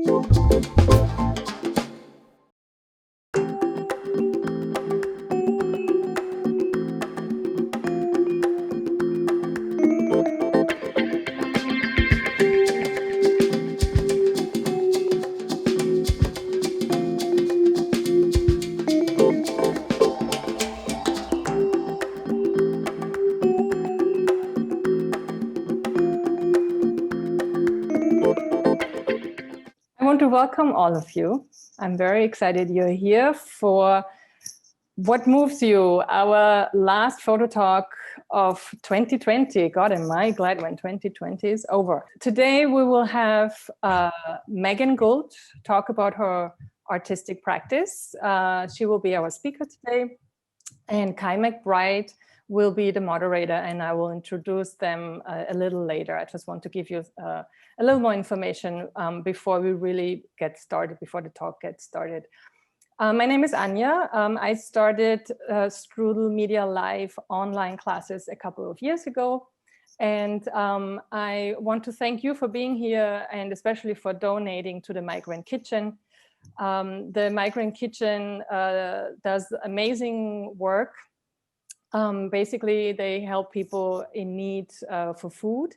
I want to welcome all of you. I'm very excited you're here for What Moves You, our last photo talk of 2020. God, am I glad when 2020 is over. Today we will have Meggan Gould talk about her artistic practice. She will be our speaker today. And Kai McBride will be the moderator, and I will introduce them a little later. I just want to give you a little more information before we really get started, before the talk gets started. My name is Anja. I started StrudelmediaLive online classes a couple of years ago. And I want to thank you for being here and especially for donating to the Migrant Kitchen. The Migrant Kitchen does amazing work. Basically, they help people in need for food.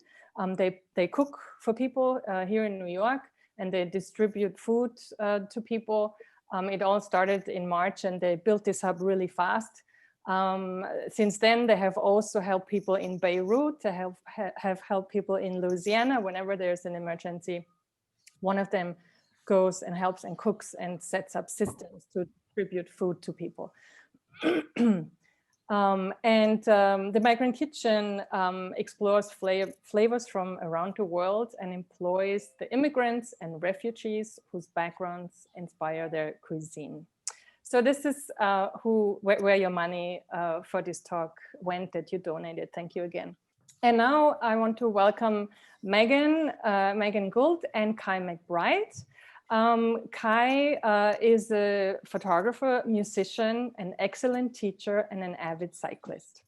They cook for people here in New York, and they distribute food to people. It all started in March, and they built this hub really fast. Since then, they have also helped people in Beirut. They have helped people in Louisiana whenever there's an emergency. One of them goes and helps and cooks and sets up systems to distribute food to people. The Migrant Kitchen explores flavors from around the world and employs the immigrants and refugees whose backgrounds inspire their cuisine. So this is where your money for this talk went that you donated. Thank you again. And now I want to welcome Meggan Gould and Kai McBride. Kai is a photographer, musician, an excellent teacher, and an avid cyclist.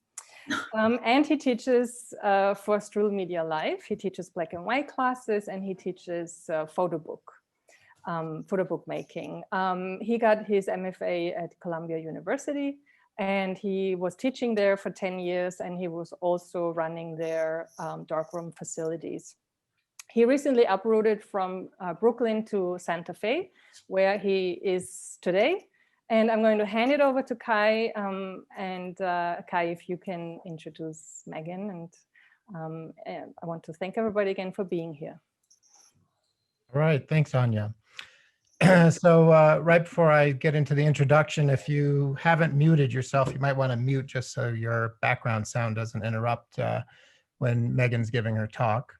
And he teaches for StrudelmediaLive. He teaches black and white classes, and he teaches photo book making. He got his MFA at Columbia University, and he was teaching there for 10 years, and he was also running their darkroom facilities. He recently uprooted from Brooklyn to Santa Fe, where he is today. And I'm going to hand it over to Kai. Kai, if you can introduce Meggan. And I want to thank everybody again for being here. All right, thanks, Anja. So right before I get into the introduction, if you haven't muted yourself, you might want to mute just so your background sound doesn't interrupt when Meggan's giving her talk.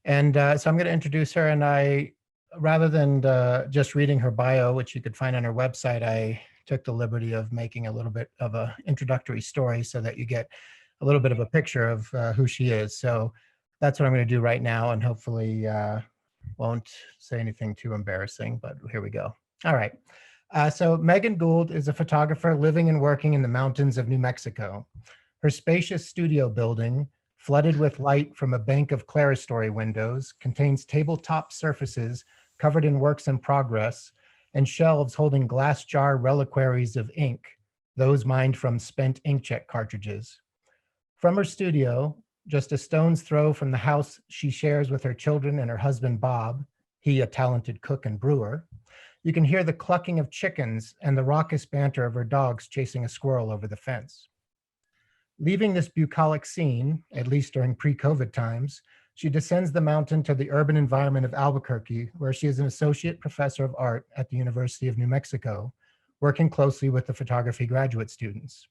And so I'm going to introduce her, and rather than just reading her bio, which you could find on her website, I took the liberty of making a little bit of an introductory story so that you get a little bit of a picture of who she is. So that's what I'm going to do right now, and hopefully won't say anything too embarrassing, but here we go. All right. So Meggan Gould is a photographer living and working in the mountains of New Mexico. Her spacious studio building, flooded with light from a bank of clerestory windows, contains tabletop surfaces covered in works in progress and shelves holding glass jar reliquaries of ink, those mined from spent inkjet cartridges. From her studio, just a stone's throw from the house she shares with her children and her husband, Bob, he a talented cook and brewer, you can hear the clucking of chickens and the raucous banter of her dogs chasing a squirrel over the fence. Leaving this bucolic scene, at least during pre-COVID times, she descends the mountain to the urban environment of Albuquerque, where she is an associate professor of art at the University of New Mexico, working closely with the photography graduate students.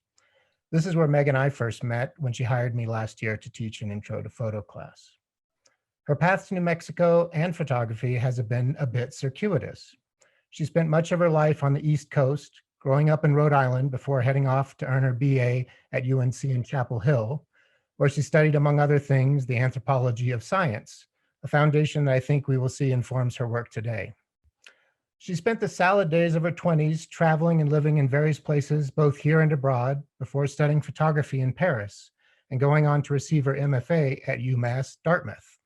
This is where Meg and I first met when she hired me last year to teach an intro to photo class. Her path to New Mexico and photography has been a bit circuitous. She spent much of her life on the East Coast, growing up in Rhode Island before heading off to earn her BA at UNC in Chapel Hill, where she studied, among other things, the anthropology of science, a foundation that I think we will see informs her work today. She spent the salad days of her 20s traveling and living in various places, both here and abroad, before studying photography in Paris and going on to receive her MFA at UMass Dartmouth.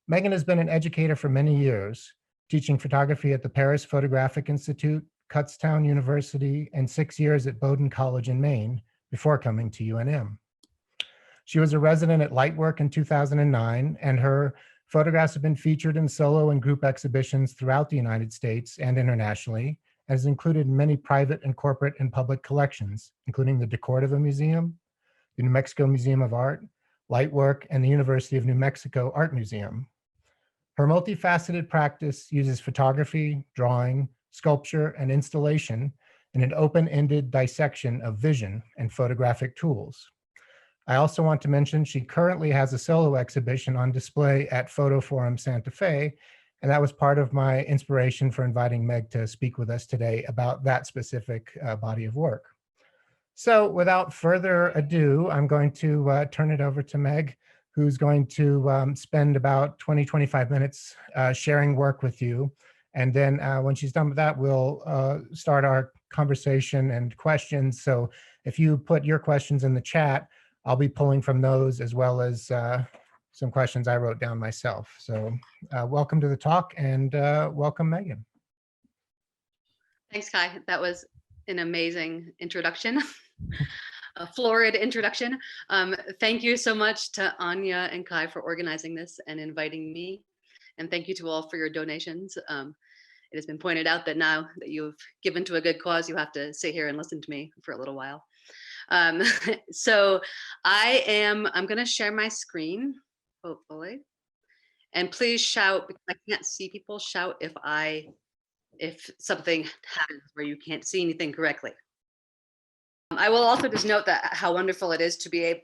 Meggan has been an educator for many years. teaching photography at the Paris Photographic Institute, Kutztown University, and 6 years at Bowdoin College in Maine before coming to UNM. She was a resident at Lightwork in 2009, and her photographs have been featured in solo and group exhibitions throughout the United States and internationally, and is included in many private and corporate and public collections, including the de Cordova Museum, the New Mexico Museum of Art, Lightwork, and the University of New Mexico Art Museum. Her multifaceted practice uses photography, drawing, sculpture, and installation in an open-ended dissection of vision and photographic tools. I also want to mention she currently has a solo exhibition on display at Photo Forum Santa Fe, and that was part of my inspiration for inviting Meg to speak with us today about that specific body of work. So without further ado, I'm going to turn it over to Meg, who's going to spend about 20-25 minutes sharing work with you. And then when she's done with that, we'll start our conversation and questions. So if you put your questions in the chat, I'll be pulling from those as well as some questions I wrote down myself. So welcome to the talk, and welcome, Meggan. Thanks, Kai. That was an amazing introduction, a florid introduction. Thank you so much to Anya and Kai for organizing this and inviting me. And thank you to all for your donations. It has been pointed out that now that you've given to a good cause, you have to sit here and listen to me for a little while. So I'm going to share my screen, hopefully. And please shout, because I can't see people, shout if something happens where you can't see anything correctly. I will also just note that how wonderful it is to be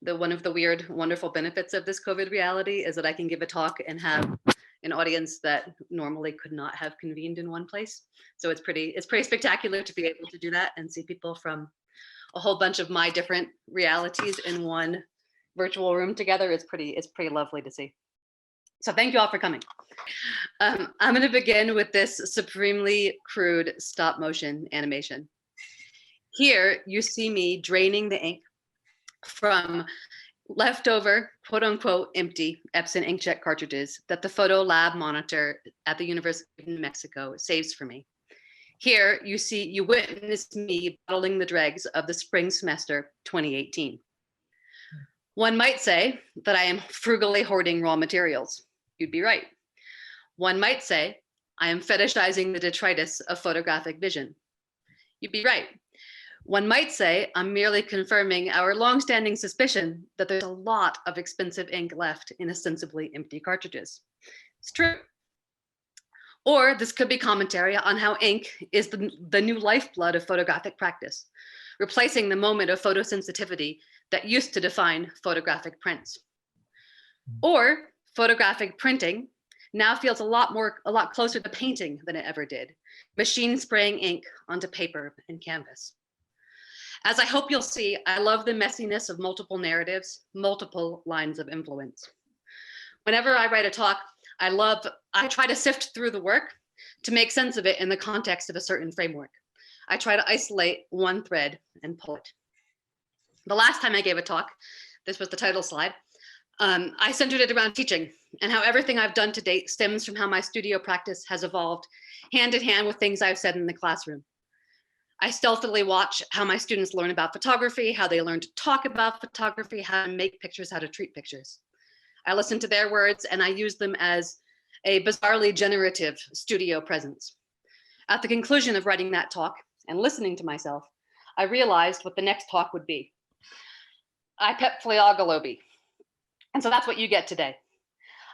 one of the weird, wonderful benefits of this COVID reality is that I can give a talk and have an audience that normally could not have convened in one place. So it's pretty spectacular to be able to do that and see people from a whole bunch of my different realities in one virtual room together. It's pretty lovely to see. So thank you all for coming. I'm going to begin with this supremely crude stop motion animation. Here you see me draining the ink from leftover, quote unquote, empty Epson inkjet cartridges that the photo lab monitor at the University of New Mexico saves for me. Here you witness me bottling the dregs of the spring semester 2018. One might say that I am frugally hoarding raw materials. You'd be right. One might say I am fetishizing the detritus of photographic vision. You'd be right. One might say I'm merely confirming our longstanding suspicion that there's a lot of expensive ink left in ostensibly empty cartridges. It's true. Or this could be commentary on how ink is the new lifeblood of photographic practice, replacing the moment of photosensitivity that used to define photographic prints. Or photographic printing now feels a lot closer to painting than it ever did, machine spraying ink onto paper and canvas. As I hope you'll see, I love the messiness of multiple narratives, multiple lines of influence. Whenever I write a talk, I try to sift through the work to make sense of it in the context of a certain framework. I try to isolate one thread and pull it. The last time I gave a talk, this was the title slide, I centered it around teaching and how everything I've done to date stems from how my studio practice has evolved hand in hand with things I've said in the classroom. I stealthily watch how my students learn about photography, how they learn to talk about photography, how to make pictures, how to treat pictures. I listen to their words and I use them as a bizarrely generative studio presence. At the conclusion of writing that talk and listening to myself, I realized what the next talk would be. I pep fleogaloby. And so that's what you get today.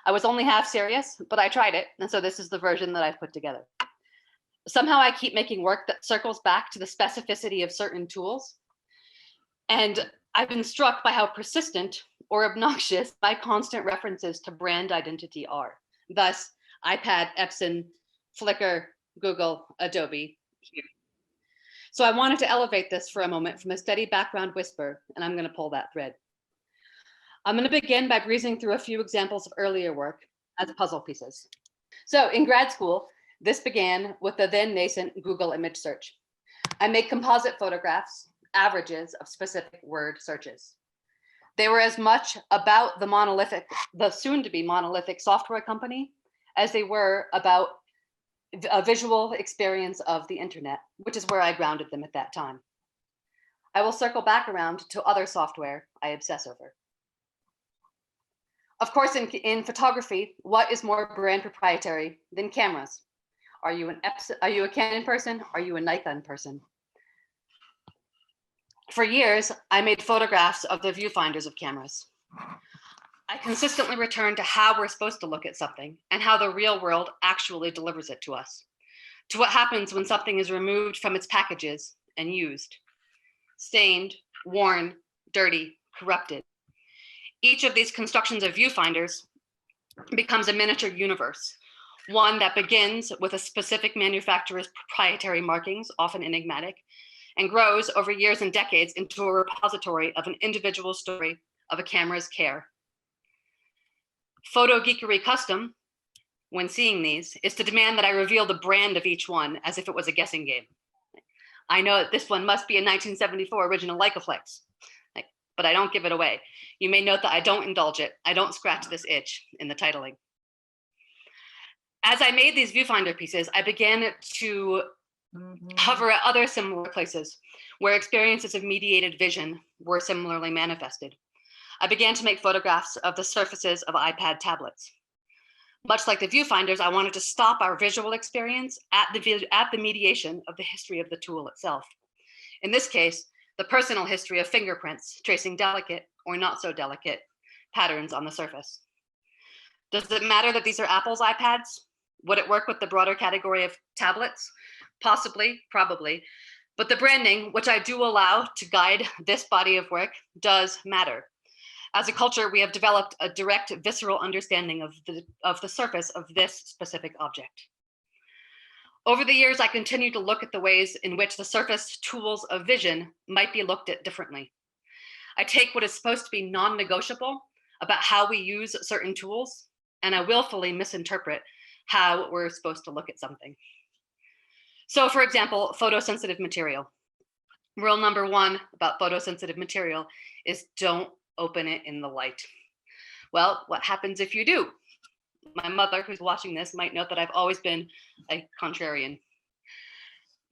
I was only half serious, but I tried it. And so this is the version that I've put together. Somehow I keep making work that circles back to the specificity of certain tools. And I've been struck by how persistent or obnoxious my constant references to brand identity are. Thus, iPad, Epson, Flickr, Google, Adobe, here. So I wanted to elevate this for a moment from a steady background whisper, and I'm going to pull that thread. I'm going to begin by breezing through a few examples of earlier work as puzzle pieces. So in grad school, this began with the then nascent Google image search. I made composite photographs, averages of specific word searches. They were as much about the soon-to-be monolithic software company as they were about a visual experience of the internet, which is where I grounded them at that time. I will circle back around to other software I obsess over. Of course, in photography, what is more brand proprietary than cameras? Are you a Canon person? Are you a Nikon person? For years, I made photographs of the viewfinders of cameras. I consistently return to how we're supposed to look at something and how the real world actually delivers it to us, to what happens when something is removed from its packages and used, stained, worn, dirty, corrupted. Each of these constructions of viewfinders becomes a miniature universe, one that begins with a specific manufacturer's proprietary markings, often enigmatic, and grows over years and decades into a repository of an individual story of a camera's care. Photo geekery custom, when seeing these, is to demand that I reveal the brand of each one as if it was a guessing game. I know that this one must be a 1974 original Leicaflex, but I don't give it away. You may note that I don't indulge it. I don't scratch this itch in the titling. As I made these viewfinder pieces, I began to hover at other similar places where experiences of mediated vision were similarly manifested. I began to make photographs of the surfaces of iPad tablets. Much like the viewfinders, I wanted to stop our visual experience at the mediation of the history of the tool itself. In this case, the personal history of fingerprints tracing delicate or not so delicate patterns on the surface. Does it matter that these are Apple's iPads? Would it work with the broader category of tablets? Possibly, probably. But the branding, which I do allow to guide this body of work, does matter. As a culture, we have developed a direct, visceral understanding of the surface of this specific object. Over the years, I continue to look at the ways in which the surface tools of vision might be looked at differently. I take what is supposed to be non-negotiable about how we use certain tools, and I willfully misinterpret how we're supposed to look at something. So for example, photosensitive material. Rule number one about photosensitive material is don't open it in the light. Well, what happens if you do? My mother, who's watching this, might note that I've always been a contrarian.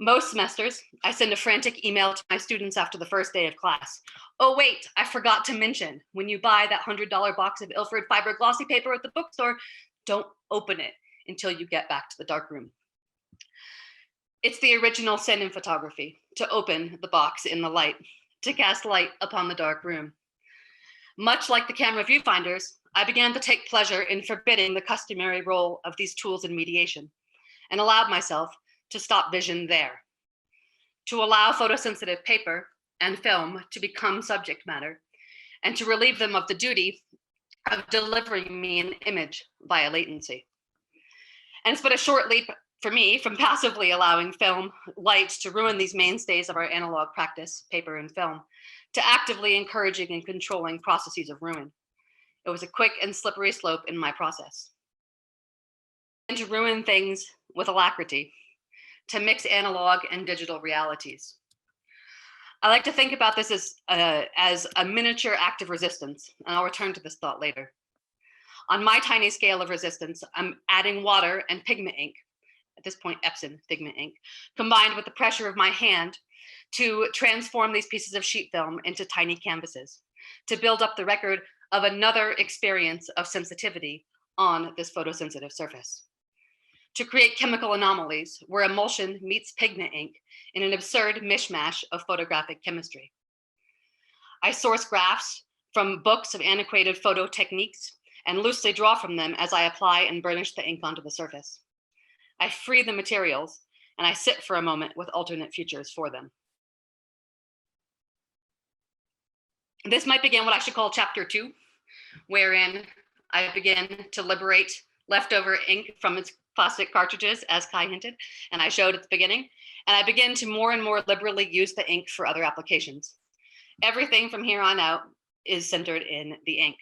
Most semesters, I send a frantic email to my students after the first day of class. Oh wait, I forgot to mention, when you buy that $100 box of Ilford fiber glossy paper at the bookstore, don't open it until you get back to the dark room. It's the original sin in photography, to open the box in the light, to cast light upon the dark room. Much like the camera viewfinders, I began to take pleasure in forbidding the customary role of these tools in mediation, and allowed myself to stop vision there, to allow photosensitive paper and film to become subject matter, and to relieve them of the duty of delivering me an image via latency. And it's but a short leap for me from passively allowing film, light to ruin these mainstays of our analog practice, paper and film, to actively encouraging and controlling processes of ruin. It was a quick and slippery slope in my process. And to ruin things with alacrity, to mix analog and digital realities. I like to think about this as a miniature act of resistance, and I'll return to this thought later. On my tiny scale of resistance, I'm adding water and pigment ink, at this point Epson pigment ink, combined with the pressure of my hand to transform these pieces of sheet film into tiny canvases, to build up the record of another experience of sensitivity on this photosensitive surface, to create chemical anomalies where emulsion meets pigment ink in an absurd mishmash of photographic chemistry. I source graphs from books of antiquated photo techniques and loosely draw from them as I apply and burnish the ink onto the surface. I free the materials and I sit for a moment with alternate futures for them. This might begin what I should call chapter 2, wherein I begin to liberate leftover ink from its plastic cartridges, as Kai hinted, and I showed at the beginning, and I begin to more and more liberally use the ink for other applications. Everything from here on out is centered in the ink.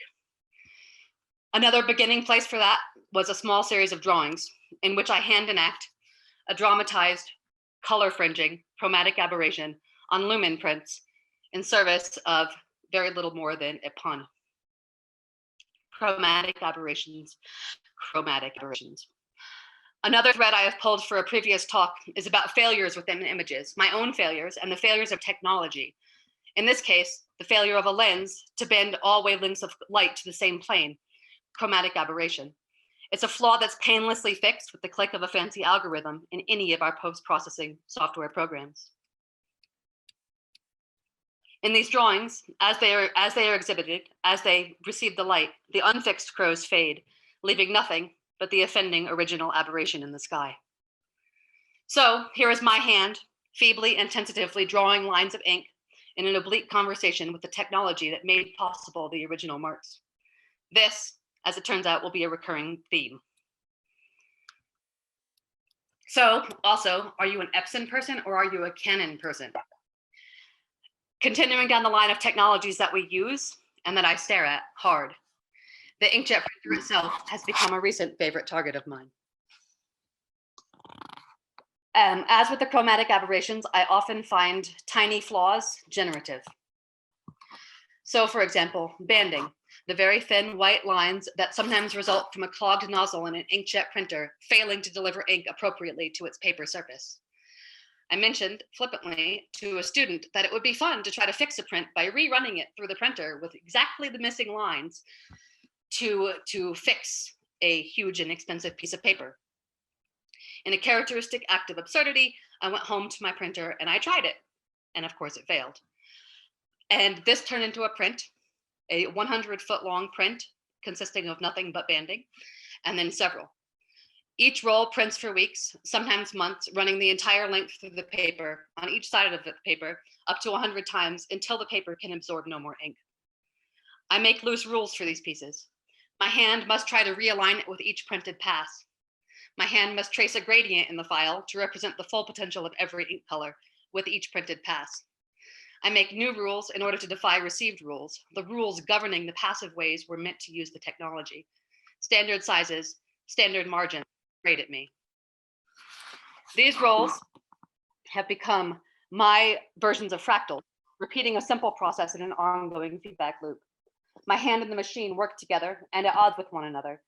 Another beginning place for that was a small series of drawings in which I hand enact a dramatized color fringing chromatic aberration on Lumen prints in service of very little more than a pun. Chromatic aberrations, chromatic aberrations. Another thread I have pulled for a previous talk is about failures within images, my own failures and the failures of technology. In this case, the failure of a lens to bend all wavelengths of light to the same plane, chromatic aberration. It's a flaw that's painlessly fixed with the click of a fancy algorithm in any of our post-processing software programs. In these drawings, as they are exhibited, as they receive the light, the unfixed crows fade, leaving nothing but the offending original aberration in the sky. So here is my hand, feebly and tentatively drawing lines of ink in an oblique conversation with the technology that made possible the original marks. This, as it turns out, will be a recurring theme. So also, are you an Epson person or are you a Canon person? Continuing down the line of technologies that we use and that I stare at hard, the inkjet printer itself has become a recent favorite target of mine. As with the chromatic aberrations, I often find tiny flaws generative. So for example, banding, the very thin white lines that sometimes result from a clogged nozzle in an inkjet printer failing to deliver ink appropriately to its paper surface. I mentioned flippantly to a student that it would be fun to try to fix a print by rerunning it through the printer with exactly the missing lines to fix a huge and expensive piece of paper. In a characteristic act of absurdity, I went home to my printer and I tried it. And of course it failed. And this turned into a print, a 100-foot long print consisting of nothing but banding, and then several. Each roll prints for weeks, sometimes months, running the entire length through the paper on each side of the paper up to 100 times until the paper can absorb no more ink. I make loose rules for these pieces. My hand must try to realign it with each printed pass. My hand must trace a gradient in the file to represent the full potential of every ink color with each printed pass. I make new rules in order to defy received rules, the rules governing the passive ways we're meant to use the technology. Standard sizes, standard margin, grade at me. These roles have become my versions of fractals, repeating a simple process in an ongoing feedback loop. My hand and the machine work together and at odds with one another.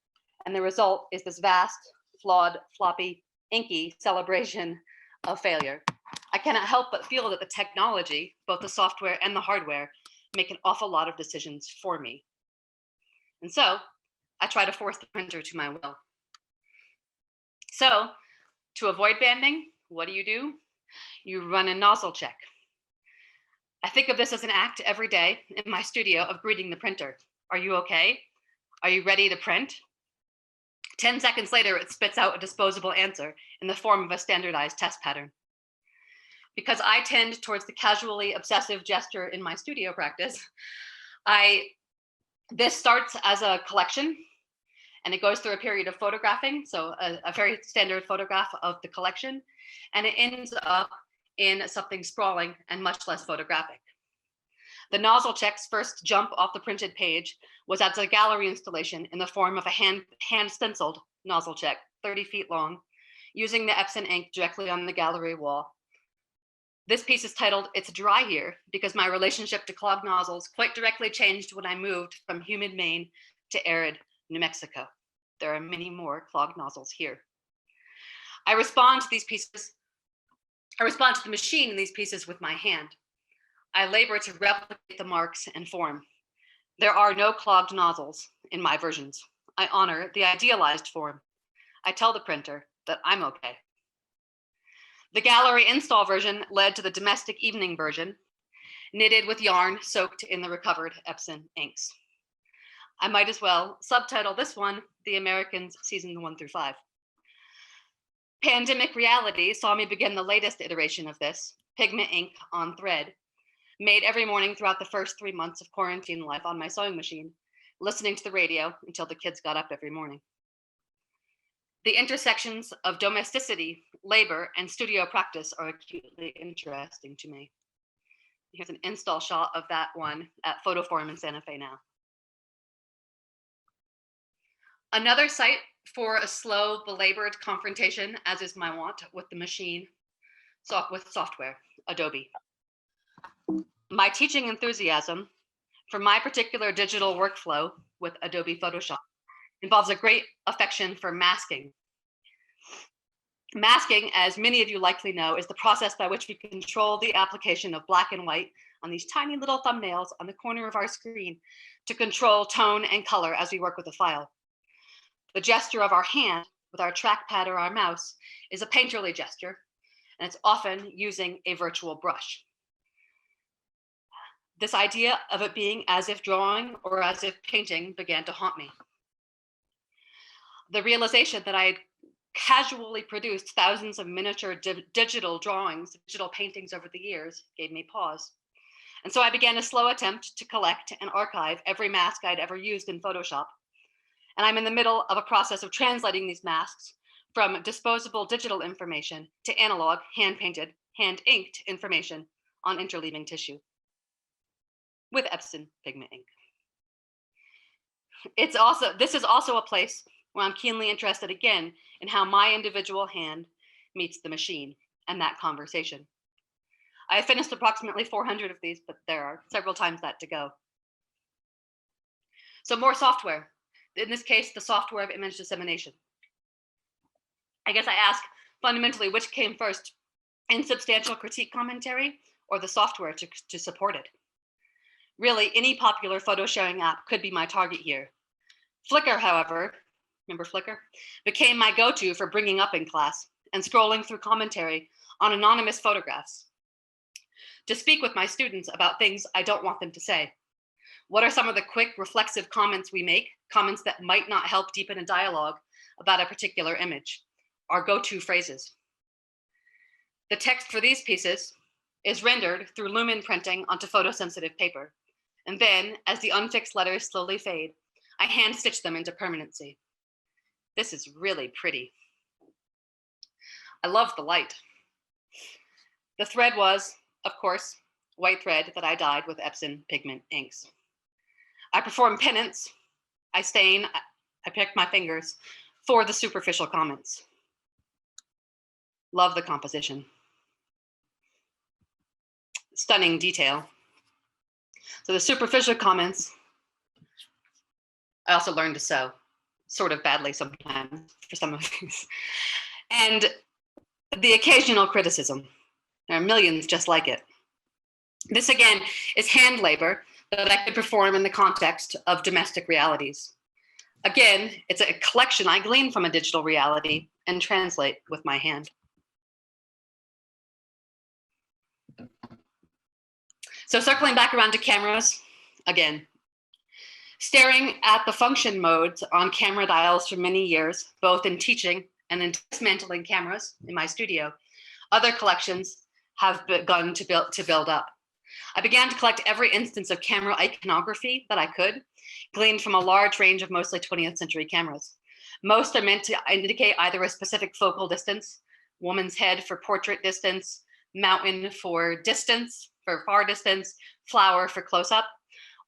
And the result is this vast, flawed, floppy, inky celebration of failure. I cannot help but feel that the technology, both the software and the hardware, make an awful lot of decisions for me. And so I try to force the printer to my will. So to avoid banding, what do? You run a nozzle check. I think of this as an act every day in my studio of greeting the printer. Are you okay? Are you ready to print? 10 seconds later, it spits out a disposable answer in the form of a standardized test pattern. Because I tend towards the casually obsessive gesture in my studio practice, this starts as a collection and it goes through a period of photographing, so a very standard photograph of the collection, and it ends up in something sprawling and much less photographic. The nozzle checks first jump off the printed page was as a gallery installation in the form of a hand stenciled nozzle check, 30 feet long, using the Epson ink directly on the gallery wall. This piece is titled "It's Dry Here" because my relationship to clogged nozzles quite directly changed when I moved from humid Maine to arid New Mexico. There are many more clogged nozzles here. I respond to the machine in these pieces with my hand. I labor to replicate the marks and form. There are no clogged nozzles in my versions. I honor the idealized form. I tell the printer that I'm okay. The gallery install version led to the domestic evening version, knitted with yarn soaked in the recovered Epson inks. I might as well subtitle this one, The Americans Season 1 through 5. Pandemic reality saw me begin the latest iteration of this, pigment ink on thread, made every morning throughout the first 3 months of quarantine life on my sewing machine, listening to the radio until the kids got up every morning. The intersections of domesticity, labor, and studio practice are acutely interesting to me. Here's an install shot of that one at Photoforum in Santa Fe now. Another site for a slow, belabored confrontation, as is my wont with the machine, with software, Adobe. My teaching enthusiasm for my particular digital workflow with Adobe Photoshop involves a great affection for masking. Masking, as many of you likely know, is the process by which we control the application of black and white on these tiny little thumbnails on the corner of our screen to control tone and color as we work with a file. The gesture of our hand with our trackpad or our mouse is a painterly gesture, and it's often using a virtual brush. This idea of it being as if drawing or as if painting began to haunt me. The realization that I had casually produced thousands of miniature digital drawings, digital paintings over the years gave me pause. And so I began a slow attempt to collect and archive every mask I'd ever used in Photoshop. And I'm in the middle of a process of translating these masks from disposable digital information to analog, hand-painted, hand-inked information on interleaving tissue with Epson pigment ink. This is also a place where I'm keenly interested again in how my individual hand meets the machine and that conversation. I have finished approximately 400 of these, but there are several times that to go. So more software, in this case, the software of image dissemination. I guess I ask fundamentally which came first, insubstantial critique commentary or the software to support it. Really, any popular photo sharing app could be my target here. Flickr, however, remember Flickr, became my go-to for bringing up in class and scrolling through commentary on anonymous photographs to speak with my students about things I don't want them to say. What are some of the quick reflexive comments we make, comments that might not help deepen a dialogue about a particular image, our go-to phrases? The text for these pieces is rendered through Lumen printing onto photosensitive paper. And then, as the unfixed letters slowly fade, I hand stitch them into permanency. This is really pretty. I love the light. The thread was, of course, white thread that I dyed with Epson pigment inks. I perform penance. I stain, I pick my fingers for the superficial comments. Love the composition. Stunning detail. So the superficial comments, I also learned to sew, sort of badly sometimes for some of these. And the occasional criticism. There are millions just like it. This again is hand labor that I could perform in the context of domestic realities. Again, it's a collection I glean from a digital reality and translate with my hand. So circling back around to cameras, again, staring at the function modes on camera dials for many years, both in teaching and in dismantling cameras in my studio, other collections have begun to build up. I began to collect every instance of camera iconography that I could, gleaned from a large range of mostly 20th century cameras. Most are meant to indicate either a specific focal distance, woman's head for portrait distance, mountain for distance, for far distance, flower for close-up,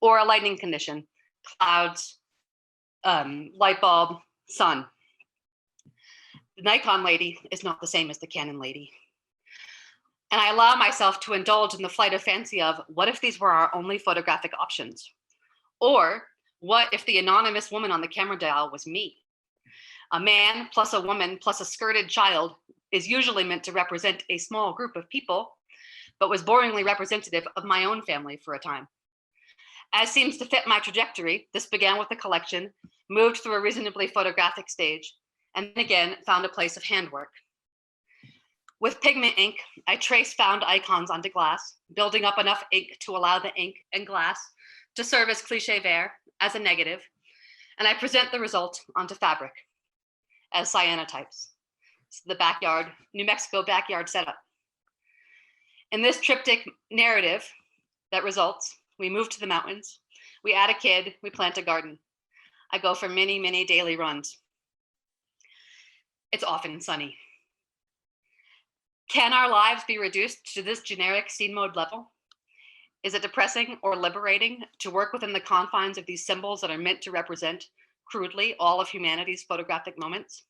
or a lighting condition, clouds, light bulb, sun. The Nikon lady is not the same as the Canon lady. And I allow myself to indulge in the flight of fancy of, what if these were our only photographic options? Or what if the anonymous woman on the camera dial was me? A man plus a woman plus a skirted child is usually meant to represent a small group of people, but was boringly representative of my own family for a time. As seems to fit my trajectory, this began with a collection, moved through a reasonably photographic stage, and then again found a place of handwork. With pigment ink, I trace found icons onto glass, building up enough ink to allow the ink and glass to serve as cliché vert, as a negative, and I present the result onto fabric as cyanotypes. It's the backyard, New Mexico backyard setup. In this triptych narrative that results, we move to the mountains, we add a kid, we plant a garden. I go for many, many daily runs. It's often sunny. Can our lives be reduced to this generic scene mode level? Is it depressing or liberating to work within the confines of these symbols that are meant to represent, crudely, all of humanity's photographic moments?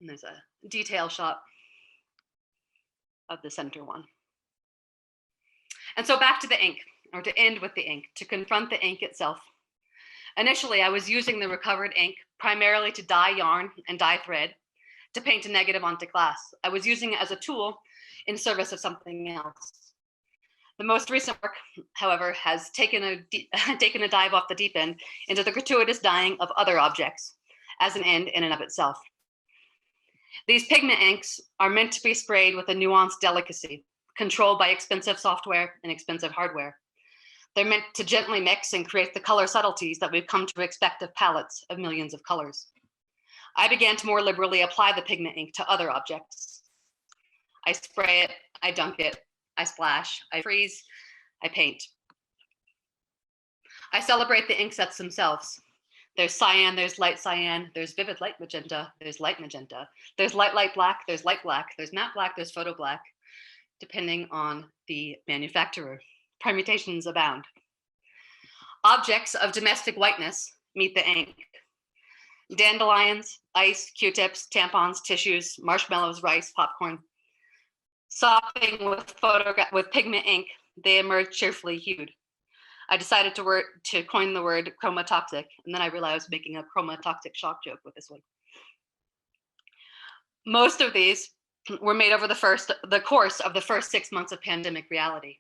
And there's a detail shot of the center one. And so back to the ink, or to end with the ink, to confront the ink itself. Initially, I was using the recovered ink primarily to dye yarn and dye thread to paint a negative onto glass. I was using it as a tool in service of something else. The most recent work, however, has taken a dive off the deep end into the gratuitous dyeing of other objects as an end in and of itself. These pigment inks are meant to be sprayed with a nuanced delicacy, controlled by expensive software and expensive hardware. They're meant to gently mix and create the color subtleties that we've come to expect of palettes of millions of colors. I began to more liberally apply the pigment ink to other objects. I spray it, I dunk it, I splash, I freeze, I paint. I celebrate the ink sets themselves. There's cyan, there's light cyan, there's vivid light magenta, there's light magenta, there's light black, there's light black, there's matte black, there's photo black, depending on the manufacturer. Permutations abound. Objects of domestic whiteness meet the ink. Dandelions, ice, Q-tips, tampons, tissues, marshmallows, rice, popcorn. Sopping with pigment ink, they emerge cheerfully hued. I decided to coin the word chromatoxic, and then I realized I was making a chromatoxic shock joke with this one. Most of these were made over the course of the first 6 months of pandemic reality.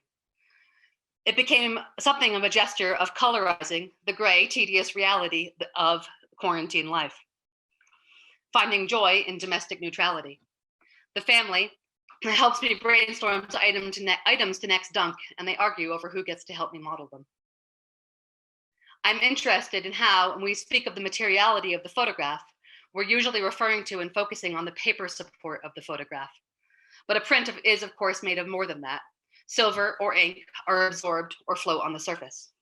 It became something of a gesture of colorizing the gray, tedious reality of quarantine life, finding joy in domestic neutrality. The family helps me brainstorm items to next dunk, and they argue over who gets to help me model them. I'm interested in how, when we speak of the materiality of the photograph, we're usually referring to and focusing on the paper support of the photograph. But a print is, of course, made of more than that. Silver or ink are absorbed or float on the surface.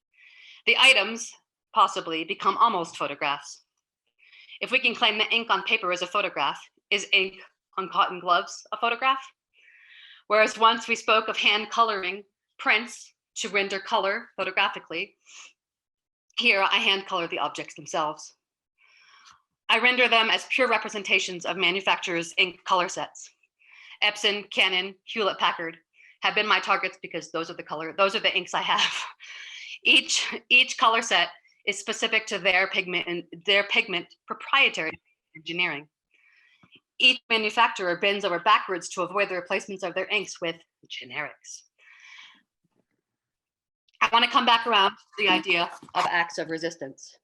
The items possibly become almost photographs. If we can claim that ink on paper is a photograph, is ink on cotton gloves a photograph? Whereas once we spoke of hand coloring prints to render color photographically, here I hand color the objects themselves. I render them as pure representations of manufacturers' ink color sets. Epson, Canon, Hewlett-Packard have been my targets because those are the inks I have. Each color set is specific to their pigment proprietary engineering. Each manufacturer bends over backwards to avoid the replacements of their inks with generics. I want to come back around to the idea of acts of resistance.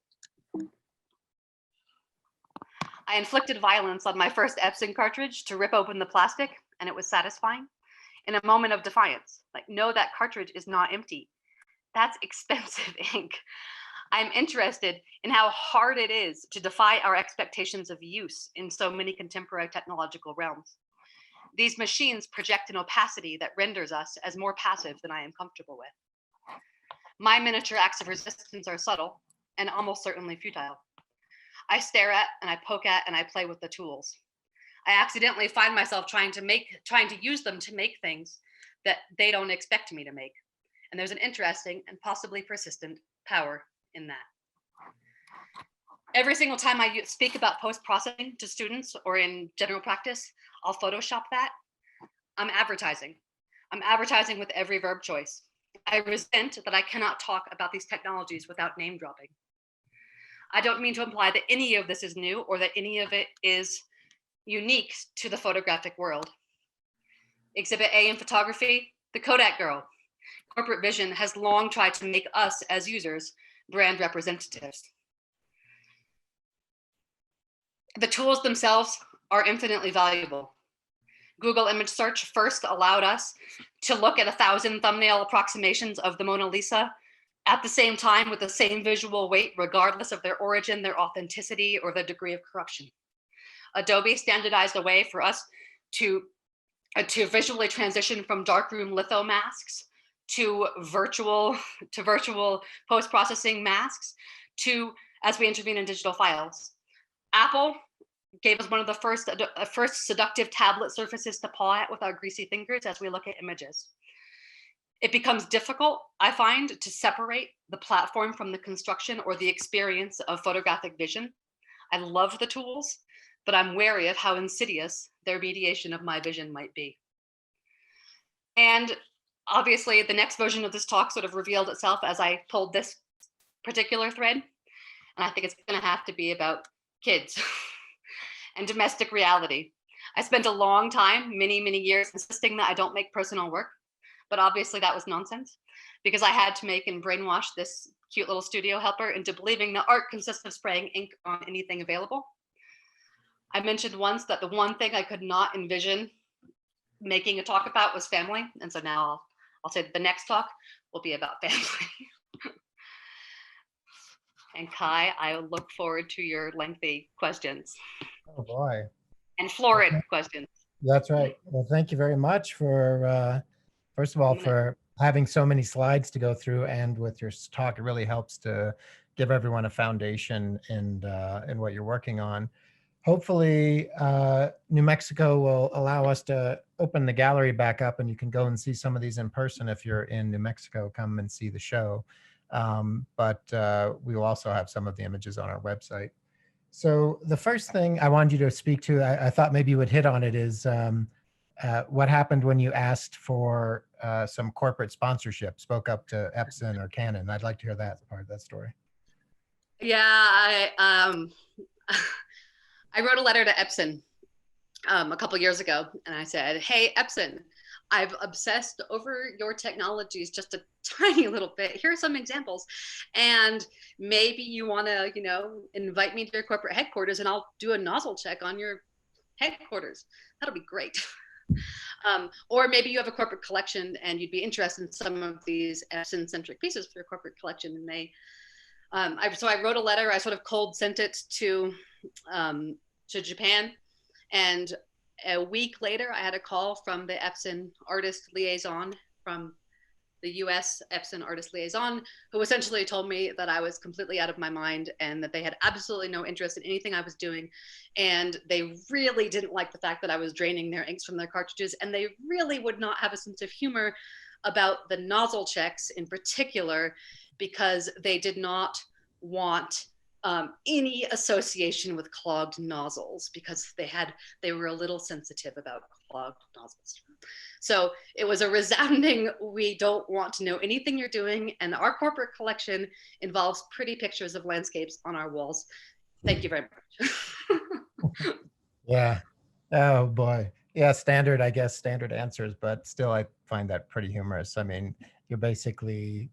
I inflicted violence on my first Epson cartridge to rip open the plastic, and it was satisfying. In a moment of defiance, like, no, that cartridge is not empty. That's expensive ink. I'm interested in how hard it is to defy our expectations of use in so many contemporary technological realms. These machines project an opacity that renders us as more passive than I am comfortable with. My miniature acts of resistance are subtle and almost certainly futile. I stare at and I poke at and I play with the tools. I accidentally find myself trying to use them to make things that they don't expect me to make. And there's an interesting and possibly persistent power in that. Every single time I speak about post-processing to students or in general practice, I'll Photoshop that. I'm advertising. I'm advertising with every verb choice. I resent that I cannot talk about these technologies without name dropping. I don't mean to imply that any of this is new or that any of it is unique to the photographic world. Exhibit A in photography, the Kodak girl. Corporate vision has long tried to make us as users brand representatives. The tools themselves are infinitely valuable. Google image search first allowed us to look at 1,000 thumbnail approximations of the Mona Lisa at the same time with the same visual weight, regardless of their origin, their authenticity, or the degree of corruption. Adobe standardized a way for us to visually transition from darkroom litho masks to virtual post-processing masks as we intervene in digital files. Apple gave us one of the first seductive tablet surfaces to paw at with our greasy fingers as we look at images. It becomes difficult, I find, to separate the platform from the construction or the experience of photographic vision. I love the tools, but I'm wary of how insidious their mediation of my vision might be. And obviously, the next version of this talk sort of revealed itself as I pulled this particular thread. And I think it's going to have to be about kids and domestic reality. I spent a long time, many, many years, insisting that I don't make personal work. But obviously that was nonsense, because I had to make and brainwash this cute little studio helper into believing that art consists of spraying ink on anything available. I mentioned once that the one thing I could not envision making a talk about was family. And so now I'll say that the next talk will be about family. And Kai, I look forward to your lengthy questions. Oh boy. And florid questions. That's right. Well, thank you very much for, first of all, for having so many slides to go through, and with your talk, it really helps to give everyone a foundation in what you're working on. Hopefully, New Mexico will allow us to open the gallery back up, and you can go and see some of these in person. If you're in New Mexico, come and see the show. But we will also have some of the images on our website. So the first thing I wanted you to speak to, I thought maybe you would hit on it, is what happened when you asked for some corporate sponsorship, spoke up to Epson or Canon. I'd like to hear that part of that story. Yeah, I wrote a letter to Epson a couple years ago, and I said, hey, Epson, I've obsessed over your technologies just a tiny little bit. Here are some examples. And maybe you want to, you know, invite me to your corporate headquarters and I'll do a nozzle check on your headquarters. That'll be great. Or maybe you have a corporate collection and you'd be interested in some of these Epson-centric pieces for your corporate collection. And they, so I wrote a letter. I sort of cold sent it to Japan, and a week later, I had a call from the Epson artist liaison from the US Epson artist liaison, who essentially told me that I was completely out of my mind and that they had absolutely no interest in anything I was doing. And they really didn't like the fact that I was draining their inks from their cartridges. And they really would not have a sense of humor about the nozzle checks in particular, because they did not want any association with clogged nozzles, because they were a little sensitive about clogged nozzles. So it was a resounding, we don't want to know anything you're doing, and our corporate collection involves pretty pictures of landscapes on our walls. Thank you very much. Yeah. Oh boy. Yeah, standard, I guess, standard answers, but still I find that pretty humorous. I mean, you're basically,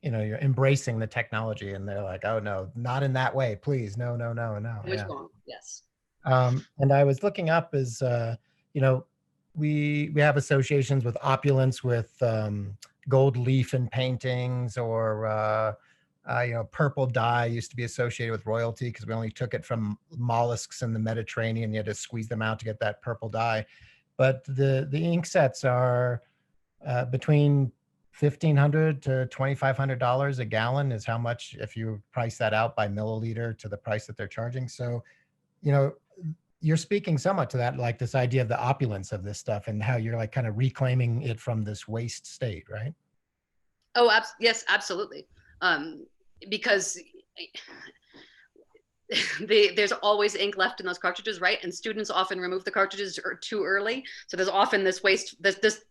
you know, you're embracing the technology, and they're like, oh no, not in that way, please. No, no, no, no. It was wrong, yes. And I was looking up as, you know, we have associations with opulence, with gold leaf in paintings, or, you know, purple dye used to be associated with royalty because we only took it from mollusks in the Mediterranean. You had to squeeze them out to get that purple dye. But the ink sets are between $1,500 to $2,500 a gallon is how much, if you price that out by milliliter to the price that they're charging. So, you know, you're speaking somewhat to that, like this idea of the opulence of this stuff and how you're like kind of reclaiming it from this waste state, right? Oh, yes, absolutely. Because there's always ink left in those cartridges, right? And students often remove the cartridges too early. So there's often this waste, this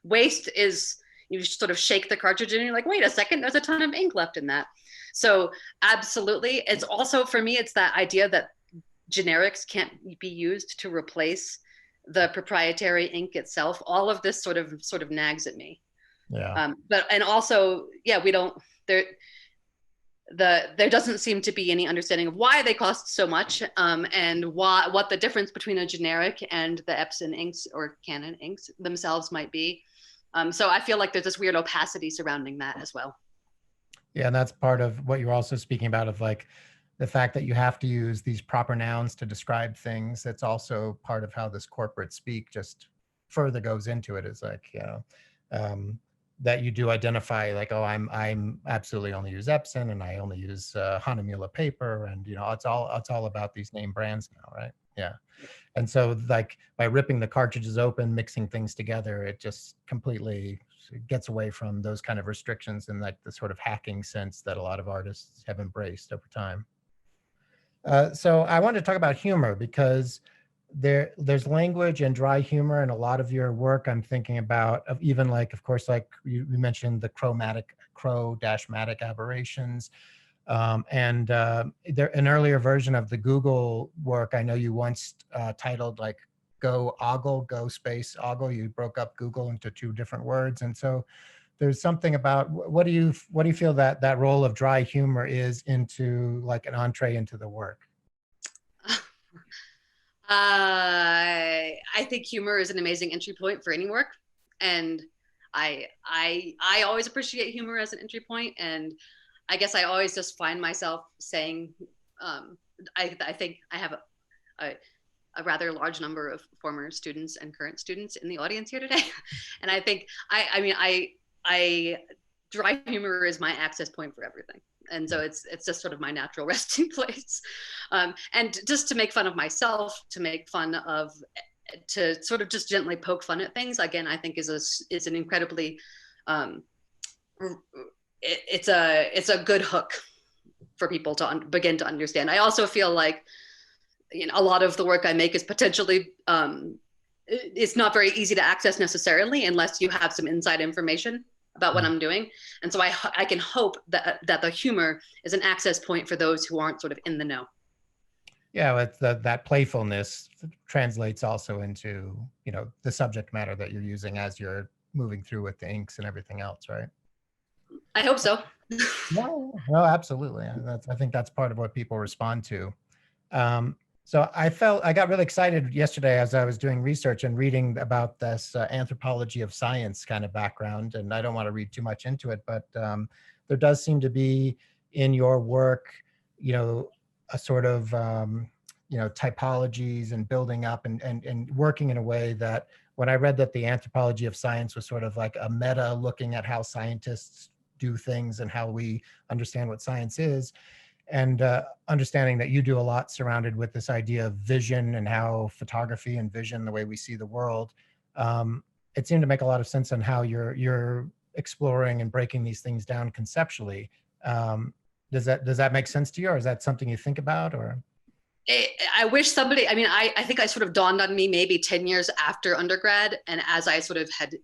waste is, you sort of shake the cartridge and you're like, wait a second, there's a ton of ink left in that. So absolutely. It's also, for me, it's that idea that generics can't be used to replace the proprietary ink itself. All of this sort of nags at me. Yeah. And also, yeah, we don't, there doesn't seem to be any understanding of why they cost so much, and what the difference between a generic and the Epson inks or Canon inks themselves might be. So I feel like there's this weird opacity surrounding that as well. Yeah, and that's part of what you're also speaking about, of like the fact that you have to use these proper nouns to describe things. That's also part of how this corporate speak just further goes into it, is like, you know, that you do identify like, oh, I'm absolutely only use Epson, and I only use Hahnemühle paper, and you know, it's all about these name brands now, right? Yeah. And so like by ripping the cartridges open, mixing things together, it just completely gets away from those kind of restrictions and like the sort of hacking sense that a lot of artists have embraced over time. So I want to talk about humor, because there's language and dry humor in a lot of your work. I'm thinking about even like, of course, like you mentioned the Chromatic Aberrations. An earlier version of the Google work, I know you once titled like Go Ogle, Go space Ogle. You broke up Google into 2 different words. And so there's something about, what do you feel that role of dry humor is into like an entree into the work? I think humor is an amazing entry point for any work. And I always appreciate humor as an entry point. And I guess I always just find myself saying, I think I have a rather large number of former students and current students in the audience here today. And I think, dry humor is my access point for everything. And so it's just sort of my natural resting place. And just to make fun of myself, to sort of just gently poke fun at things, again, I think is an incredibly, it's a good hook for people to begin to understand. I also feel like, a lot of the work I make is potentially, it's not very easy to access necessarily unless you have some inside information about what I'm doing. And so I can hope that the humor is an access point for those who aren't sort of in the know. Yeah, it's that playfulness translates also into, the subject matter that you're using as you're moving through with the inks and everything else, right? I hope so. No, absolutely. I think that's part of what people respond to. So I got really excited yesterday as I was doing research and reading about this anthropology of science kind of background. And I don't want to read too much into it, but there does seem to be in your work, a sort of, typologies and building up and working in a way that when I read that the anthropology of science was sort of like a meta looking at how scientists do things and how we understand what science is, and understanding that you do a lot surrounded with this idea of vision and how photography and vision, the way we see the world, it seemed to make a lot of sense on how you're exploring and breaking these things down conceptually. Does that make sense to you, or is that something you think about? Or I wish somebody, I think I sort of dawned on me maybe 10 years after undergrad, and as I sort of had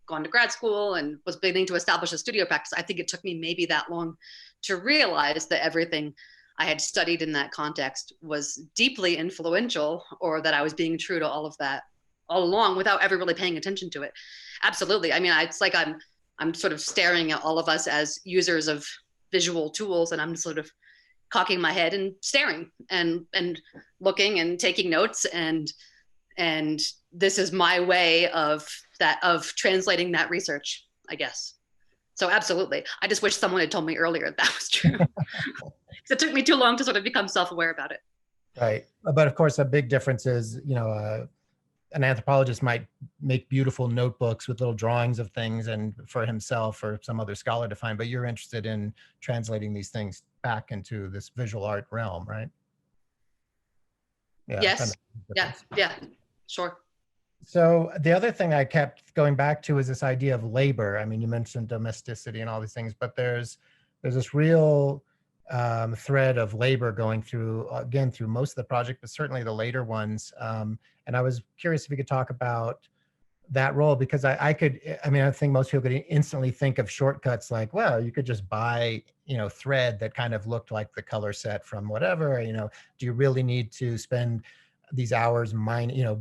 gone to grad school and was beginning to establish a studio practice, I think it took me maybe that long to realize that everything I had studied in that context was deeply influential, or that I was being true to all of that all along without ever really paying attention to it. Absolutely. It's like I'm sort of staring at all of us as users of visual tools, and I'm sort of cocking my head and staring and looking and taking notes, and this is my way of translating that research, I guess. So absolutely. I just wish someone had told me earlier that was true. Because it took me too long to sort of become self-aware about it. Right. But of course, a big difference is, an anthropologist might make beautiful notebooks with little drawings of things and for himself or some other scholar to find, but you're interested in translating these things back into this visual art realm, right? Yeah, yes. Yeah, sure. So the other thing I kept going back to is this idea of labor. You mentioned domesticity and all these things, but there's this real thread of labor going through most of the project, but certainly the later ones. And I was curious if you could talk about that role, because I think most people could instantly think of shortcuts like, well, you could just buy, thread that kind of looked like the color set from whatever, do you really need to spend these hours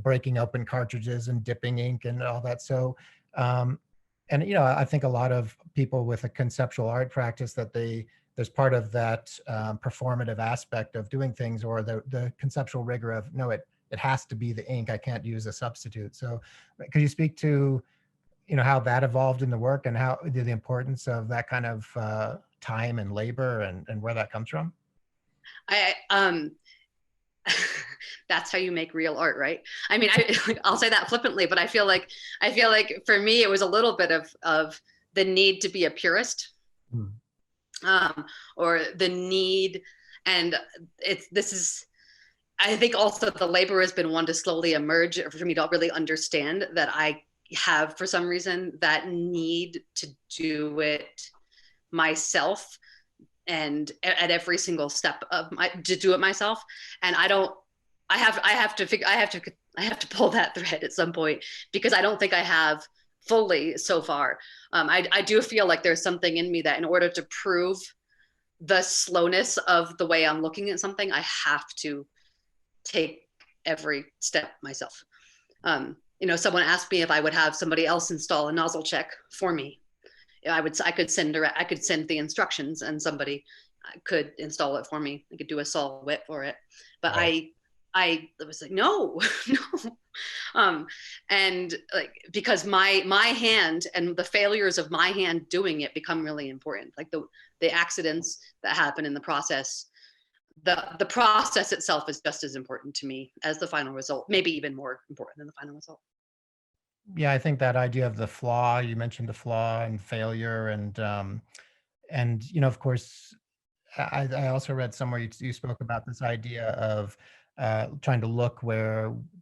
breaking open cartridges and dipping ink and all that? So, I think a lot of people with a conceptual art practice that there's part of that performative aspect of doing things, or the conceptual rigor of, no, it has to be the ink. I can't use a substitute. So could you speak to, how that evolved in the work and how the importance of that kind of time and labor and where that comes from? That's how you make real art, right? I'll say that flippantly, but I feel like for me, it was a little bit of the need to be a purist, or the need, and I think also the labor has been one to slowly emerge for me to really understand that I have, for some reason, that need to do it myself, and at every single step to do it myself. And I have to pull that thread at some point, because I don't think I have fully so far. I do feel like there's something in me that in order to prove the slowness of the way I'm looking at something, I have to take every step myself. Someone asked me if I would have somebody else install a nozzle check for me. I could send the instructions and somebody could install it for me. I could do a sol whip for it, but right. I was like, no, no. And like, because my hand and the failures of my hand doing it become really important. Like the accidents that happen in the process, the process itself is just as important to me as the final result, maybe even more important than the final result. Yeah, I think that idea of the flaw, you mentioned the flaw and failure, and of course, I also read somewhere you spoke about this idea of trying to look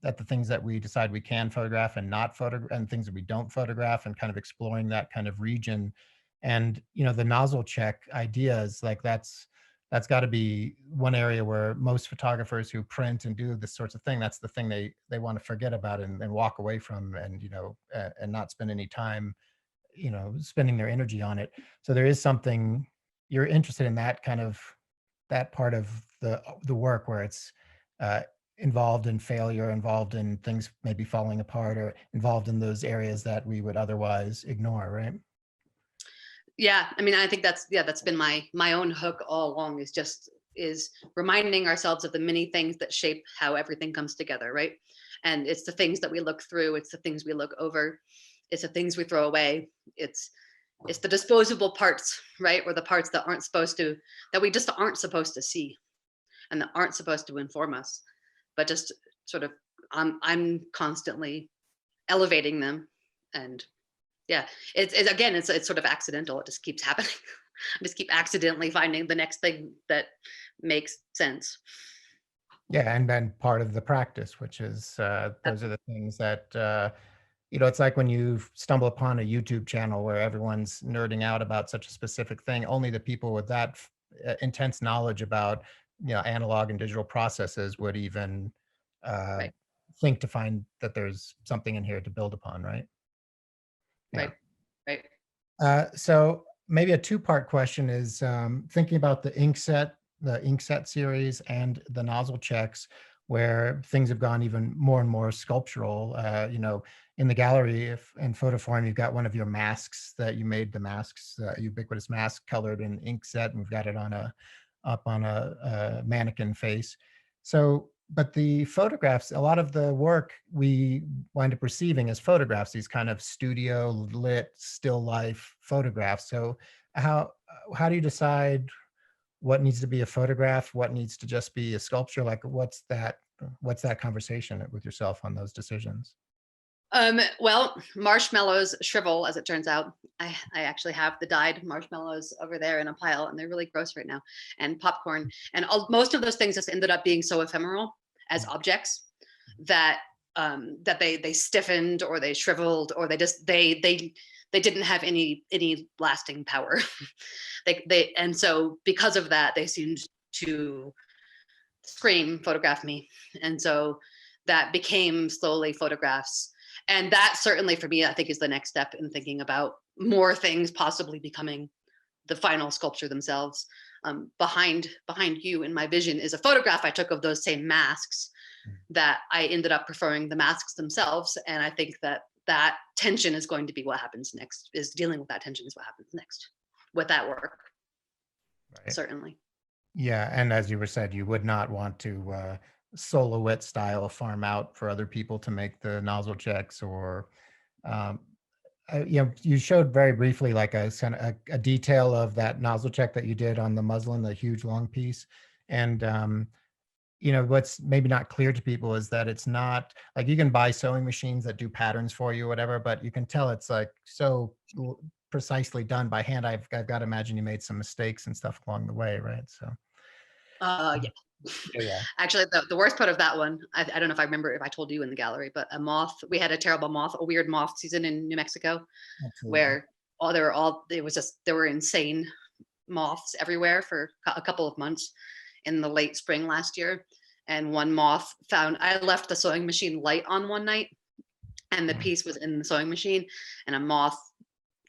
at the things that we decide we can photograph and not photograph, and things that we don't photograph, and kind of exploring that kind of region. And the nozzle check idea is like that's got to be one area where most photographers who print and do this sorts of thing, that's the thing they want to forget about and walk away from, and and not spend any time spending their energy on it. So there is something, you're interested in that kind of, that part of the work where it's involved in failure, involved in things maybe falling apart, or involved in those areas that we would otherwise ignore, right? Yeah, I mean, I think that's been my own hook all along, is reminding ourselves of the many things that shape how everything comes together, right? And it's the things that we look through, it's the things we look over, it's the things we throw away, it's the disposable parts, right? Or the parts that we just aren't supposed to see, and that aren't supposed to inform us, but just sort of, I'm constantly elevating them. And yeah, it's sort of accidental. It just keeps happening. I just keep accidentally finding the next thing that makes sense. Yeah, and then part of the practice, which is those are the things that it's like when you stumble upon a YouTube channel where everyone's nerding out about such a specific thing. Only the people with that intense knowledge about analog and digital processes would even Right. think to find that there's something in here to build upon, right? Yeah. Right. So maybe a two-part question is thinking about the inkset series and the nozzle checks, where things have gone even more and more sculptural. In the gallery, in photo form, you've got one of your masks that you made, the masks, ubiquitous mask colored in inkset, and we've got it up on a mannequin face. So, but the photographs, a lot of the work we wind up receiving as photographs, these kind of studio lit still life photographs. So how do you decide what needs to be a photograph, what needs to just be a sculpture? Like what's that conversation with yourself on those decisions? Well, marshmallows shrivel, as it turns out. I actually have the dyed marshmallows over there in a pile, and they're really gross right now. And popcorn, and most of those things just ended up being so ephemeral as objects that they stiffened, or they shriveled, or they didn't have any lasting power. And so because of that, they seemed to scream, photograph me, and so that became slowly photographs. And that certainly for me, I think, is the next step in thinking about more things possibly becoming the final sculpture themselves. Behind you in my vision is a photograph I took of those same masks that I ended up preferring the masks themselves. And I think that tension is going to be what happens next, is dealing with that tension is what happens next with that work. Right. Certainly. Yeah, and as you were said, you would not want to silhouette style farm out for other people to make the nozzle checks, or you showed very briefly like a kind of a detail of that nozzle check that you did on the muslin, the huge long piece. And what's maybe not clear to people is that it's not like you can buy sewing machines that do patterns for you or whatever, but you can tell it's like so precisely done by hand. I've got to imagine you made some mistakes and stuff along the way, right? So yeah. Yeah. Actually, the worst part of that one, I don't know if I remember if I told you in the gallery, but we had a weird moth season in New Mexico. Absolutely. Where there were insane moths everywhere for a couple of months in the late spring last year. And one moth I left the sewing machine light on one night, and the piece was in the sewing machine, and a moth,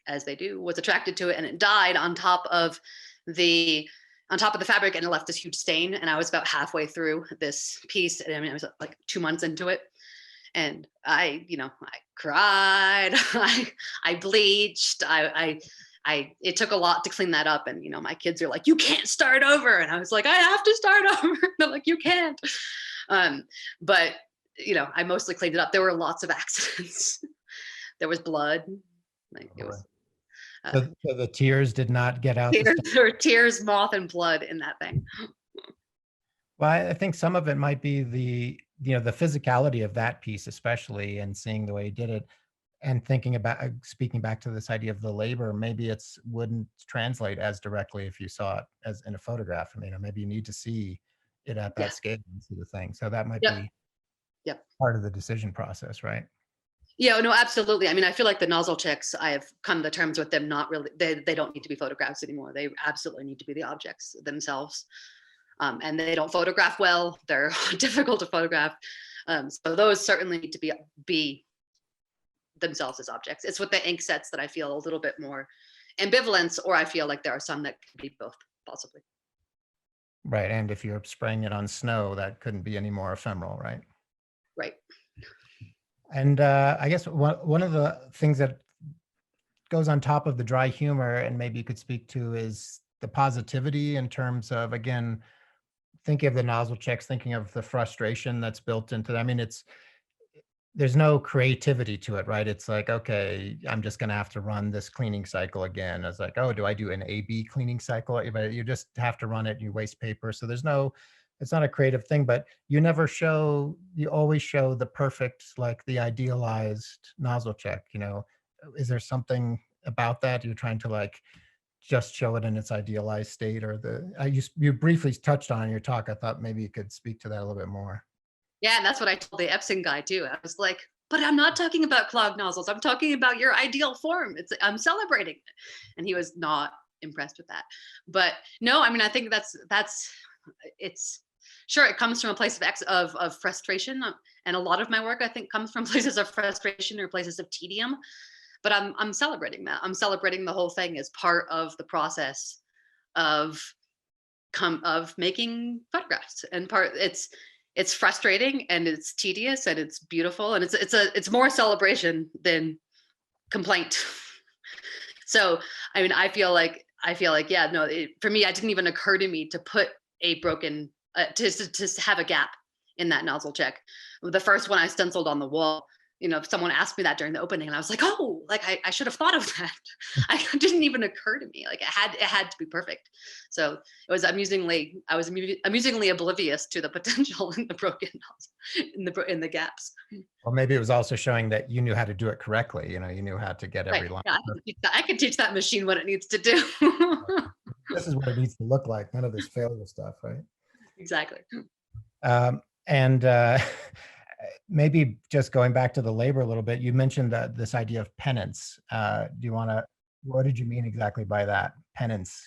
as they do, was attracted to it, and it died on top of the on top of the fabric, and it left this huge stain. And I was about halfway through this piece, and I mean, I was like 2 months into it, and I cried, I bleached, it took a lot to clean that up. And, my kids are like, you can't start over. And I was like, I have to start over. They're like, you can't. But, I mostly cleaned it up. There were lots of accidents. There was blood. Like it was. So the tears did not get out. There were tears, moth, and blood in that thing. Well, I think some of it might be the physicality of that piece, especially, and seeing the way he did it, and thinking about, speaking back to this idea of the labor, maybe wouldn't translate as directly if you saw it as in a photograph. I mean, maybe you need to see it at that scale and see the thing. So that might be part of the decision process, right? Yeah, no, absolutely. I mean, I feel like the nozzle checks, I have come to terms with them, not really, they don't need to be photographs anymore. They absolutely need to be the objects themselves. And they don't photograph well. They're difficult to photograph. So those certainly need to be themselves as objects. It's with the ink sets that I feel a little bit more ambivalence, or I feel like there are some that can be both, possibly. Right, and if you're spraying it on snow, that couldn't be any more ephemeral, right? Right. And I guess one of the things that goes on top of the dry humor, and maybe you could speak to, is the positivity in terms of, again, thinking of the nozzle checks, thinking of the frustration that's built into that. I mean, there's no creativity to it, right? It's like, okay, I'm just going to have to run this cleaning cycle again. It's like, oh, do I do an A/B cleaning cycle? But you just have to run it, you waste paper. So it's not a creative thing, but you always show the perfect, like the idealized nozzle check. Is there something about that you're trying to like just show it in its idealized state? Or you briefly touched on in your talk. I thought maybe you could speak to that a little bit more. Yeah, and that's what I told the Epson guy too. I was like, but I'm not talking about clogged nozzles. I'm talking about your ideal form. I'm celebrating it. And he was not impressed with that. But no, I mean, I think it's sure, it comes from a place of frustration. And a lot of my work, I think, comes from places of frustration or places of tedium. But I'm celebrating that. I'm celebrating the whole thing as part of the process of making photographs. And it's frustrating, and it's tedious, and it's beautiful, and it's more celebration than complaint. So, I mean, I feel like, yeah, no, for me, it didn't even occur to me to put a broken, to have a gap in that nozzle check. The first one I stenciled on the wall, if someone asked me that during the opening, and I was like, oh, like I should have thought of that. It didn't even occur to me. Like it had to be perfect. So it was amusingly oblivious to the potential in the broken in the gaps. Well, maybe it was also showing that you knew how to do it correctly. You knew how to get every line. Yeah, I can teach that machine what it needs to do. This is what it needs to look like. None of this failure stuff, right? Exactly. Maybe just going back to the labor a little bit, you mentioned this idea of penance. What did you mean exactly by that, penance?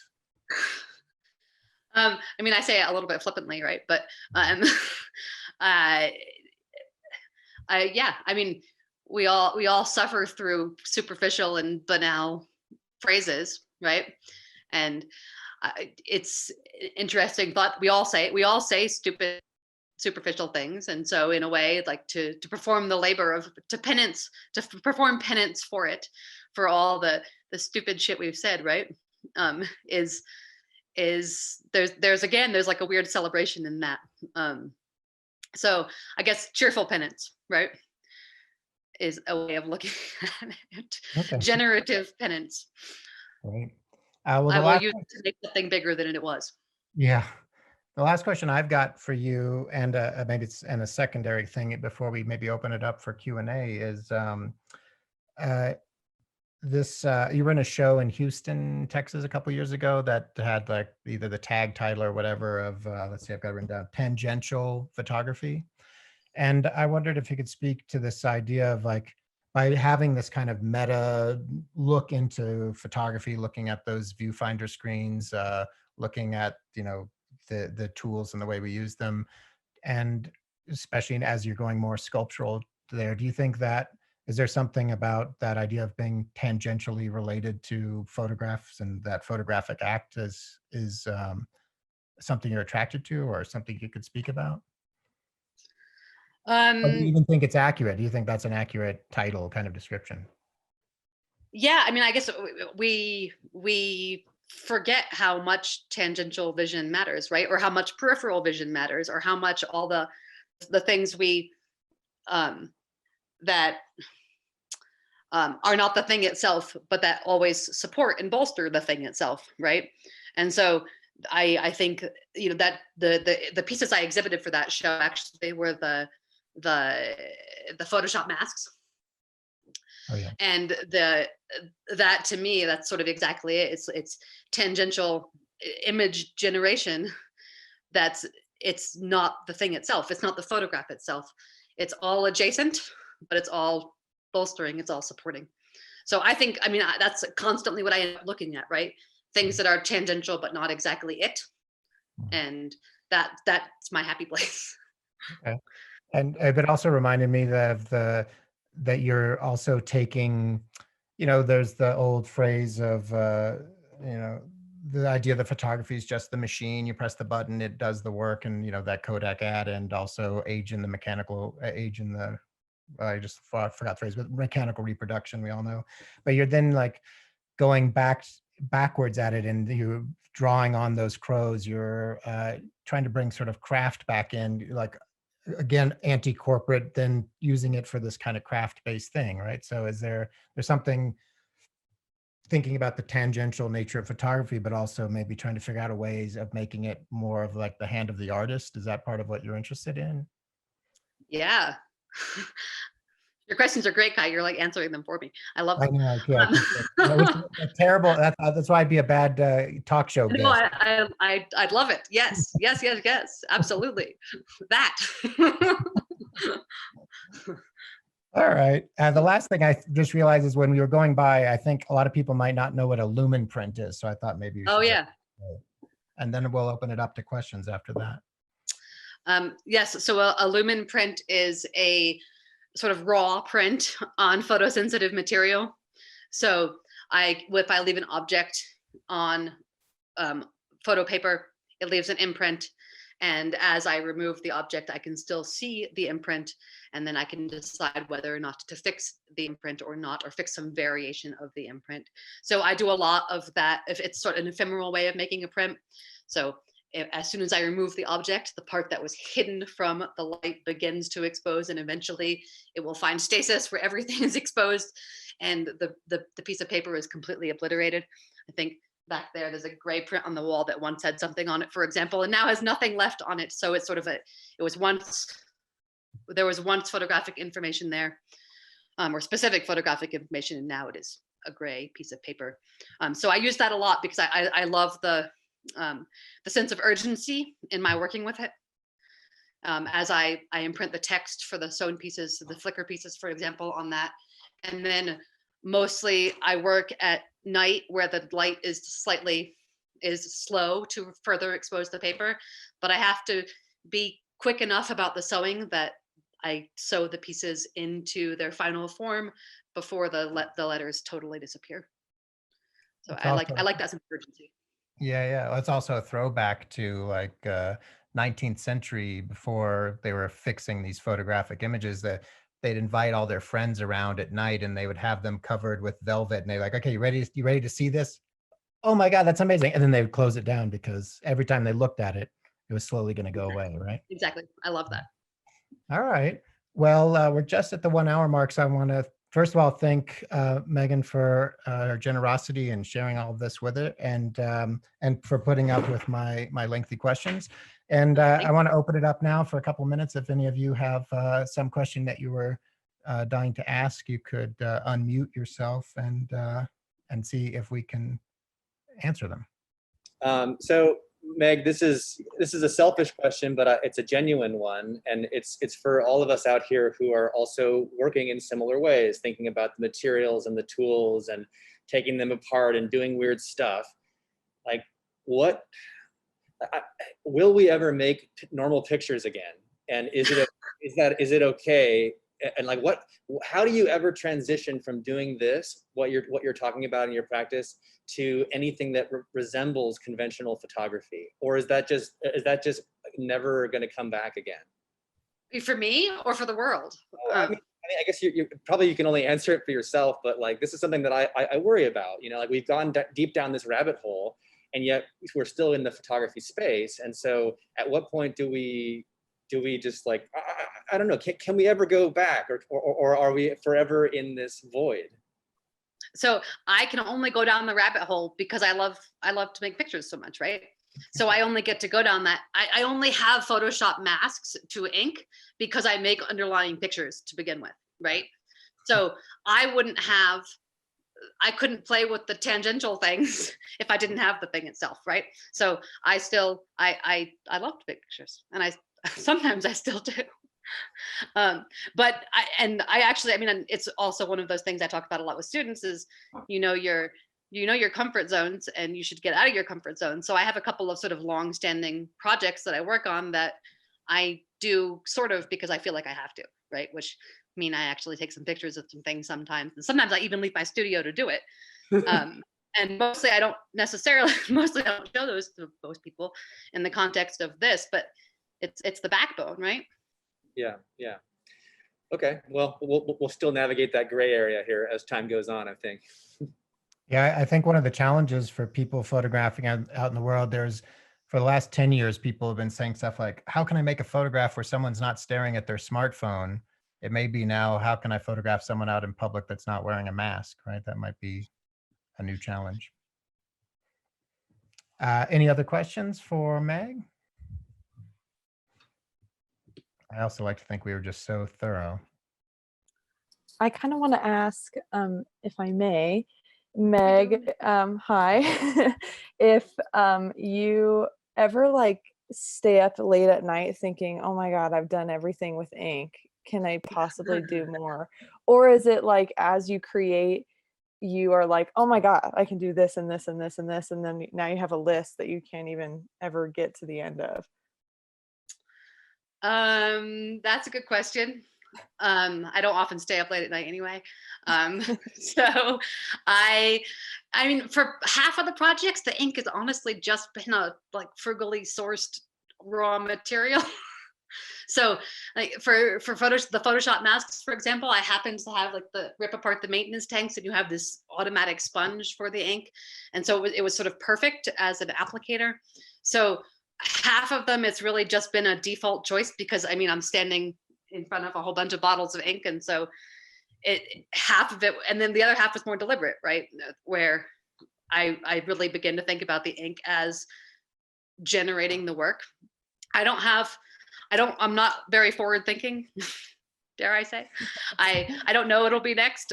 I mean, I say it a little bit flippantly, right? But yeah, I mean, we all suffer through superficial and banal phrases, right? And it's interesting thought. We all say stupid, superficial things. And so in a way, like to perform the labor to perform penance for it, for all the stupid shit we've said, right? There's like a weird celebration in that. So I guess cheerful penance, right, is a way of looking at it. Okay. Generative penance. Right. I will use it to make something bigger than it was. Yeah. The last question I've got for you, and maybe it's a secondary thing before we maybe open it up for Q&A, is you ran a show in Houston, Texas a couple years ago that had like either the tag title or whatever of, let's see, I've got it written down, tangential photography. And I wondered if you could speak to this idea of like, by having this kind of meta look into photography, looking at those viewfinder screens, looking at, the tools and the way we use them, and especially as you're going more sculptural there, do you think is there something about that idea of being tangentially related to photographs, and that photographic act is something you're attracted to, or something you could speak about? Or do you even think it's accurate? Do you think that's an accurate title kind of description? Yeah, I mean, I guess we forget how much tangential vision matters, right? Or how much peripheral vision matters, or how much all the things we that are not the thing itself, but that always support and bolster the thing itself, right? And so I think, you know, that the pieces I exhibited for that show actually were the Photoshop masks. Oh yeah. And that to me, that's sort of exactly it. It's tangential image generation. It's not the thing itself. It's not the photograph itself. It's all adjacent, but it's all bolstering. It's all supporting. So I think, I mean, that's constantly what I end up looking at, right? Things that are tangential, but not exactly it. And that's my happy place. Okay. And it also reminded me that you're also taking, you know, there's the old phrase of, you know, the idea that photography is just the machine. You press the button, it does the work, and you know that Kodak ad, and also age in the I just forgot the phrase, but mechanical reproduction, we all know. But you're then like going backwards at it, and you're drawing on those crows. You're trying to bring sort of craft back in, like, again, anti-corporate, then using it for this kind of craft-based thing, right? So there's something, thinking about the tangential nature of photography, but also maybe trying to figure out ways of making it more of like the hand of the artist. Is that part of what you're interested in? Yeah. Your questions are great, Kai. You're like answering them for me. I love I them. know. It's terrible. That's why I'd be a bad talk show guest. No, I'd love it. Yes, yes, yes, yes. Absolutely. That. All right. The last thing I just realized is when we were going by, I think a lot of people might not know what a Lumen print is. So I thought maybe you should. Oh, yeah. And then we'll open it up to questions after that. Yes. So a Lumen print is a sort of raw print on photosensitive material. So if I leave an object on photo paper, it leaves an imprint. And as I remove the object, I can still see the imprint, and then I can decide whether or not to fix the imprint or not, or fix some variation of the imprint. So I do a lot of that. If it's sort of an ephemeral way of making a print. So as soon as I remove the object, the part that was hidden from the light begins to expose, and eventually it will find stasis where everything is exposed, and the piece of paper is completely obliterated. I think back there's a gray print on the wall that once had something on it, for example, and now has nothing left on it. So it's sort of there was once photographic information there, or specific photographic information, and now it is a gray piece of paper. So I use that a lot because I love the sense of urgency in my working with it. As I imprint the text for the sewn pieces, the Flickr pieces, for example, on that. And then mostly I work at night where the light is slow to further expose the paper, but I have to be quick enough about the sewing that I sew the pieces into their final form before the letters totally disappear. So I like that sense of urgency. Yeah. Well, it's also a throwback to like 19th century, before they were fixing these photographic images, that they'd invite all their friends around at night and they would have them covered with velvet, and they're like, okay, you ready to see this? Oh my God, that's amazing. And then they would close it down because every time they looked at it, it was slowly going to go away, right? Exactly. I love that. All right. Well, we're just at the 1 hour mark. So I want to, first of all, thank Meggan for her generosity and sharing all of this with it, and for putting up with my lengthy questions. And I want to open it up now for a couple of minutes. If any of you have some question that you were dying to ask, you could unmute yourself and see if we can answer them. So Meg, this is a selfish question, but it's a genuine one, and it's for all of us out here who are also working in similar ways, thinking about the materials and the tools and taking them apart and doing weird stuff. Like, will we ever make normal pictures again? And is it okay and like how do you ever transition from doing this, what you're talking about in your practice, to anything that resembles conventional photography? Or is that just never going to come back again? For me or for the world? I mean, I guess you can only answer it for yourself, but like, this is something that I worry about, you know, like we've gone deep down this rabbit hole, and yet we're still in the photography space. And so at what point do we just like, I don't know, can we ever go back, or are we forever in this void? So I can only go down the rabbit hole because I love to make pictures so much, right? So I only get to go down that. I only have Photoshop masks to ink because I make underlying pictures to begin with, right? So I couldn't play with the tangential things if I didn't have the thing itself, right? So I love to make pictures, and sometimes I still do. But I mean, it's also one of those things I talk about a lot with students is, your comfort zones, and you should get out of your comfort zone. So I have a couple of sort of long-standing projects that I work on that I do sort of because I feel like I have to, right? Which mean I actually take some pictures of some things sometimes, and sometimes I even leave my studio to do it. And mostly I don't show those to most people in the context of this, but it's the backbone, right? Yeah. Okay, well, we'll still navigate that gray area here as time goes on, I think. Yeah, I think one of the challenges for people photographing out in the world, for the last 10 years, people have been saying stuff like, how can I make a photograph where someone's not staring at their smartphone? It may be now, how can I photograph someone out in public that's not wearing a mask, right? That might be a new challenge. Any other questions for Meg? I also like to think we were just so thorough. I kind of want to ask, if I may, Meg, hi, if you ever like stay up late at night thinking, oh my God, I've done everything with ink. Can I possibly do more? Or is it like, as you create, you are like, oh my God, I can do this and this and this and this. And then now you have a list that you can't even ever get to the end of. That's a good question. I don't often stay up late at night anyway. So I mean, for half of the projects, the ink has honestly just been a like frugally sourced raw material. So like for the Photoshop masks, for example, I happen to have like rip apart the maintenance tanks, and you have this automatic sponge for the ink. And so it was sort of perfect as an applicator. So half of them, it's really just been a default choice because I mean, I'm standing in front of a whole bunch of bottles of ink. And so half of it, and then the other half was more deliberate, right? Where I really begin to think about the ink as generating the work. I'm not very forward thinking, dare I say. I don't know what'll be next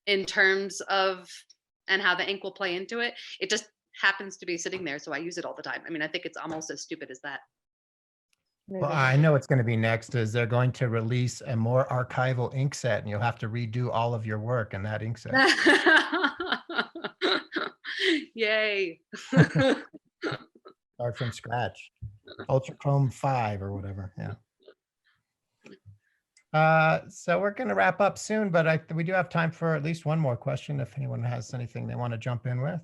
in terms of, and how the ink will play into it. It just happens to be sitting there, so I use it all the time. I mean, I think it's almost as stupid as that. Well, I know what's going to be next is they're going to release a more archival ink set, and you'll have to redo all of your work in that ink set. Yay. Start from scratch. Ultra Chrome 5 or whatever. Yeah. So we're going to wrap up soon, but we do have time for at least one more question if anyone has anything they want to jump in with.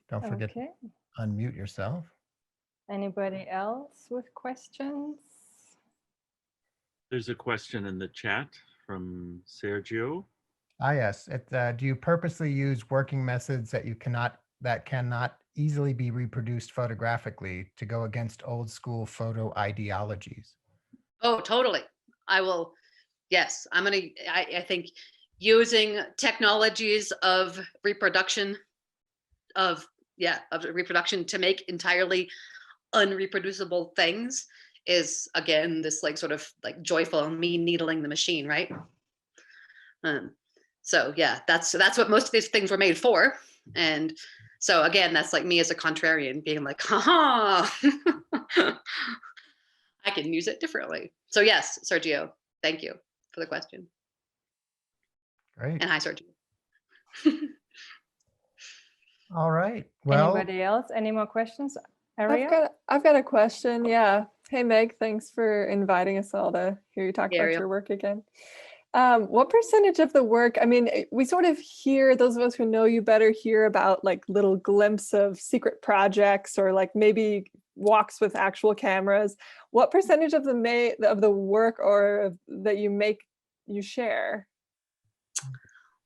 Don't forget to unmute yourself. Anybody else with questions? There's a question in the chat from Sergio. Ah, yes. Do you purposely use working methods that cannot easily be reproduced photographically to go against old school photo ideologies? Oh, totally. I will. Yes, I think using technologies of reproduction to make entirely unreproducible things is, again, this like sort of like joyful me needling the machine, right? So yeah, that's what most of these things were made for. And so again, that's like me as a contrarian being like, haha, I can use it differently. So yes, Sergio, thank you for the question. Great. And hi, Sergio. All right. Well, Anybody else? Any more questions? Aria? I've got a question. Yeah. Hey, Meg, thanks for inviting us all to hear you talk about Ariel. your work again. What percentage of the work, I mean, we sort of hear, those of us who know you better hear about like little glimpse of secret projects or like maybe walks with actual cameras. What percentage of the work or that you make, you share?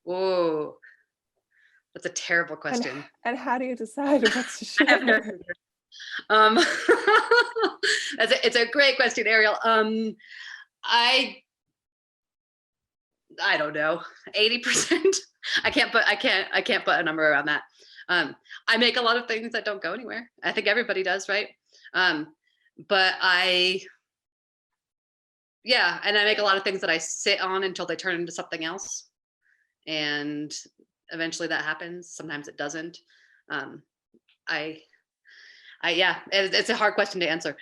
Whoa, that's a terrible question. And how do you decide what's to share? I have no idea. It's a great question, Ariel. I don't know, 80%. I can't put a number around that. I make a lot of things that don't go anywhere. I think everybody does, right? But and I make a lot of things that I sit on until they turn into something else. And eventually that happens. Sometimes it doesn't. It's a hard question to answer,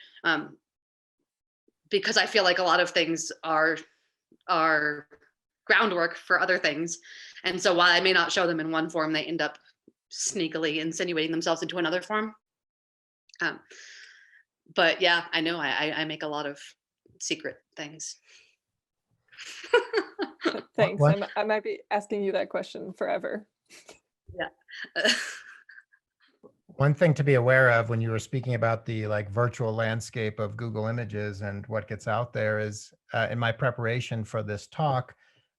because I feel like a lot of things are groundwork for other things. And so while I may not show them in one form, they end up sneakily insinuating themselves into another form. But yeah, I know I make a lot of secret things. Thanks. What? I might be asking you that question forever. Yeah. One thing to be aware of when you were speaking about the like virtual landscape of Google Images and what gets out there is in my preparation for this talk,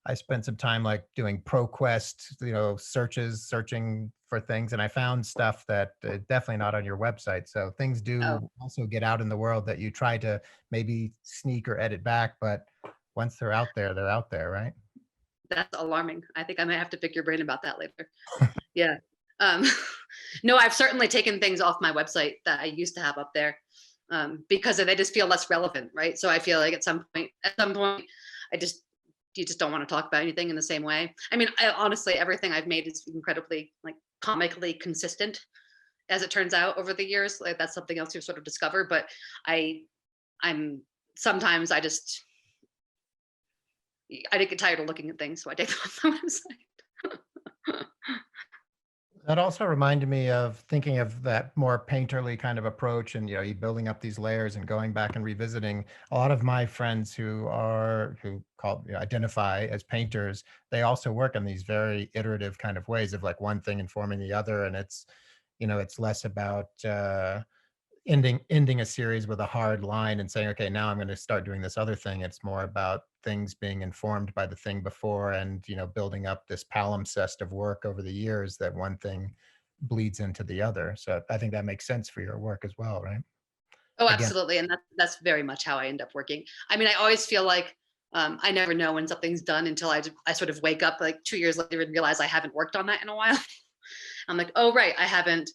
I spent some time like doing ProQuest, searching for things, and I found stuff that definitely not on your website. So things do also get out in the world that you try to maybe sneak or edit back, but once they're out there, right? That's alarming. I think I might have to pick your brain about that later. Yeah. No, I've certainly taken things off my website that I used to have up there because they just feel less relevant, right? So I feel like at some point, you just don't want to talk about anything in the same way. I mean, honestly, everything I've made is incredibly like comically consistent, as it turns out over the years. Like that's something else you sort of discover. But I'm sometimes I get tired of looking at things, so I take them off my website. That also reminded me of thinking of that more painterly kind of approach, and you building up these layers and going back and revisiting. A lot of my friends who identify as painters, they also work in these very iterative kind of ways of like one thing informing the other, and it's less about ending a series with a hard line and saying, okay, now I'm going to start doing this other thing. It's more about things being informed by the thing before, and building up this palimpsest of work over the years that one thing bleeds into the other. So I think that makes sense for your work as well, right? Oh, absolutely. And that's very much how I end up working. I mean, I always feel like I never know when something's done until I sort of wake up like 2 years later and realize I haven't worked on that in a while. I'm like, oh, right, I haven't,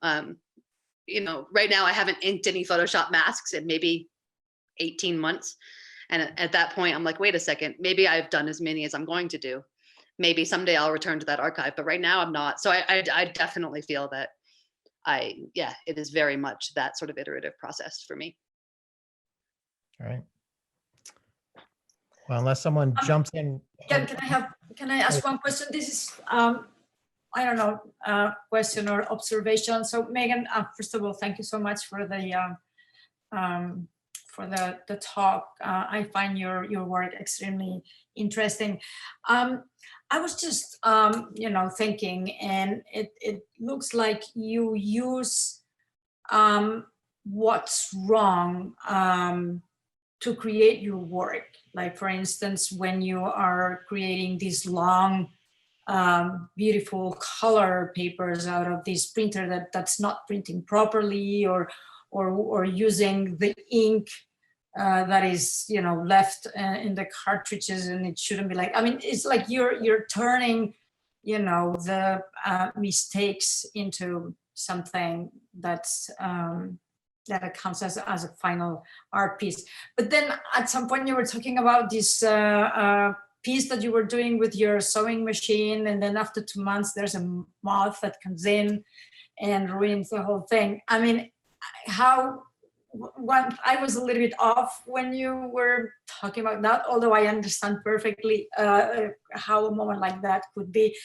right now I haven't inked any Photoshop masks in maybe 18 months. And at that point, I'm like, wait a second, maybe I've done as many as I'm going to do. Maybe someday I'll return to that archive, but right now I'm not. So I definitely feel that it is very much that sort of iterative process for me. All right. Well, unless someone jumps in. Can I ask one question? This is, I don't know, question or observation. So Meggan, first of all, thank you so much for the talk. I find your work extremely interesting. I was just, thinking, and it looks like you use what's wrong to create your work. Like, for instance, when you are creating these long, beautiful color papers out of this printer that's not printing properly, or using the ink that is left in the cartridges, and it shouldn't be like. I mean, it's like you're turning the mistakes into something that's that counts as a final art piece. But then at some point you were talking about this piece that you were doing with your sewing machine, and then after 2 months there's a moth that comes in and ruins the whole thing. I mean, I was a little bit off when you were talking about that, although I understand perfectly how a moment like that could be.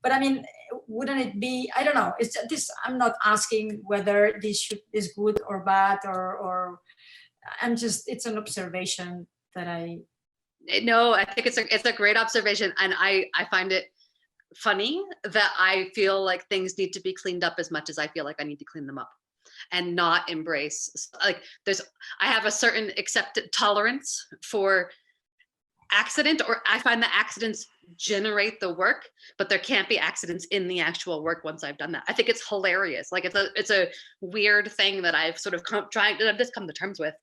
But I mean, wouldn't it be, I don't know, it's this, I'm not asking whether this is good or bad, or it's an observation that No, I think it's a great observation, and I find it funny that I feel like things need to be cleaned up as much as I feel like I need to clean them up, and not embrace, like, I have a certain accepted tolerance for accident, or I find that accidents generate the work, but there can't be accidents in the actual work once I've done that. I think it's hilarious. Like, it's a weird thing that I've sort of just come to terms with,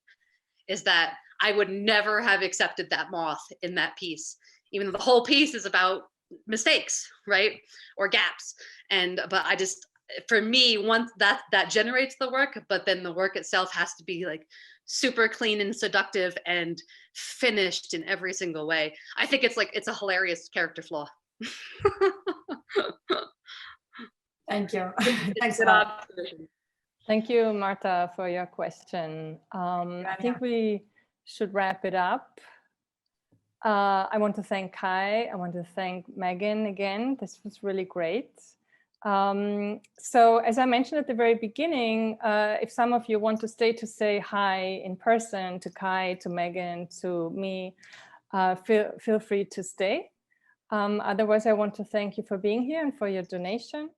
is that I would never have accepted that moth in that piece, even though the whole piece is about mistakes, right? Or gaps. But I just, for me, once that generates the work, but then the work itself has to be like super clean and seductive and finished in every single way. I think it's a hilarious character flaw. Thank you. Thanks a a lot. lot. Thank you, Marta, for your question. I think we should wrap it up. I want to thank Kai. I want to thank Meggan again. This was really great. So as I mentioned at the very beginning, if some of you want to stay to say hi in person to Kai, to Meggan, to me, feel free to stay. Otherwise, I want to thank you for being here and for your donation.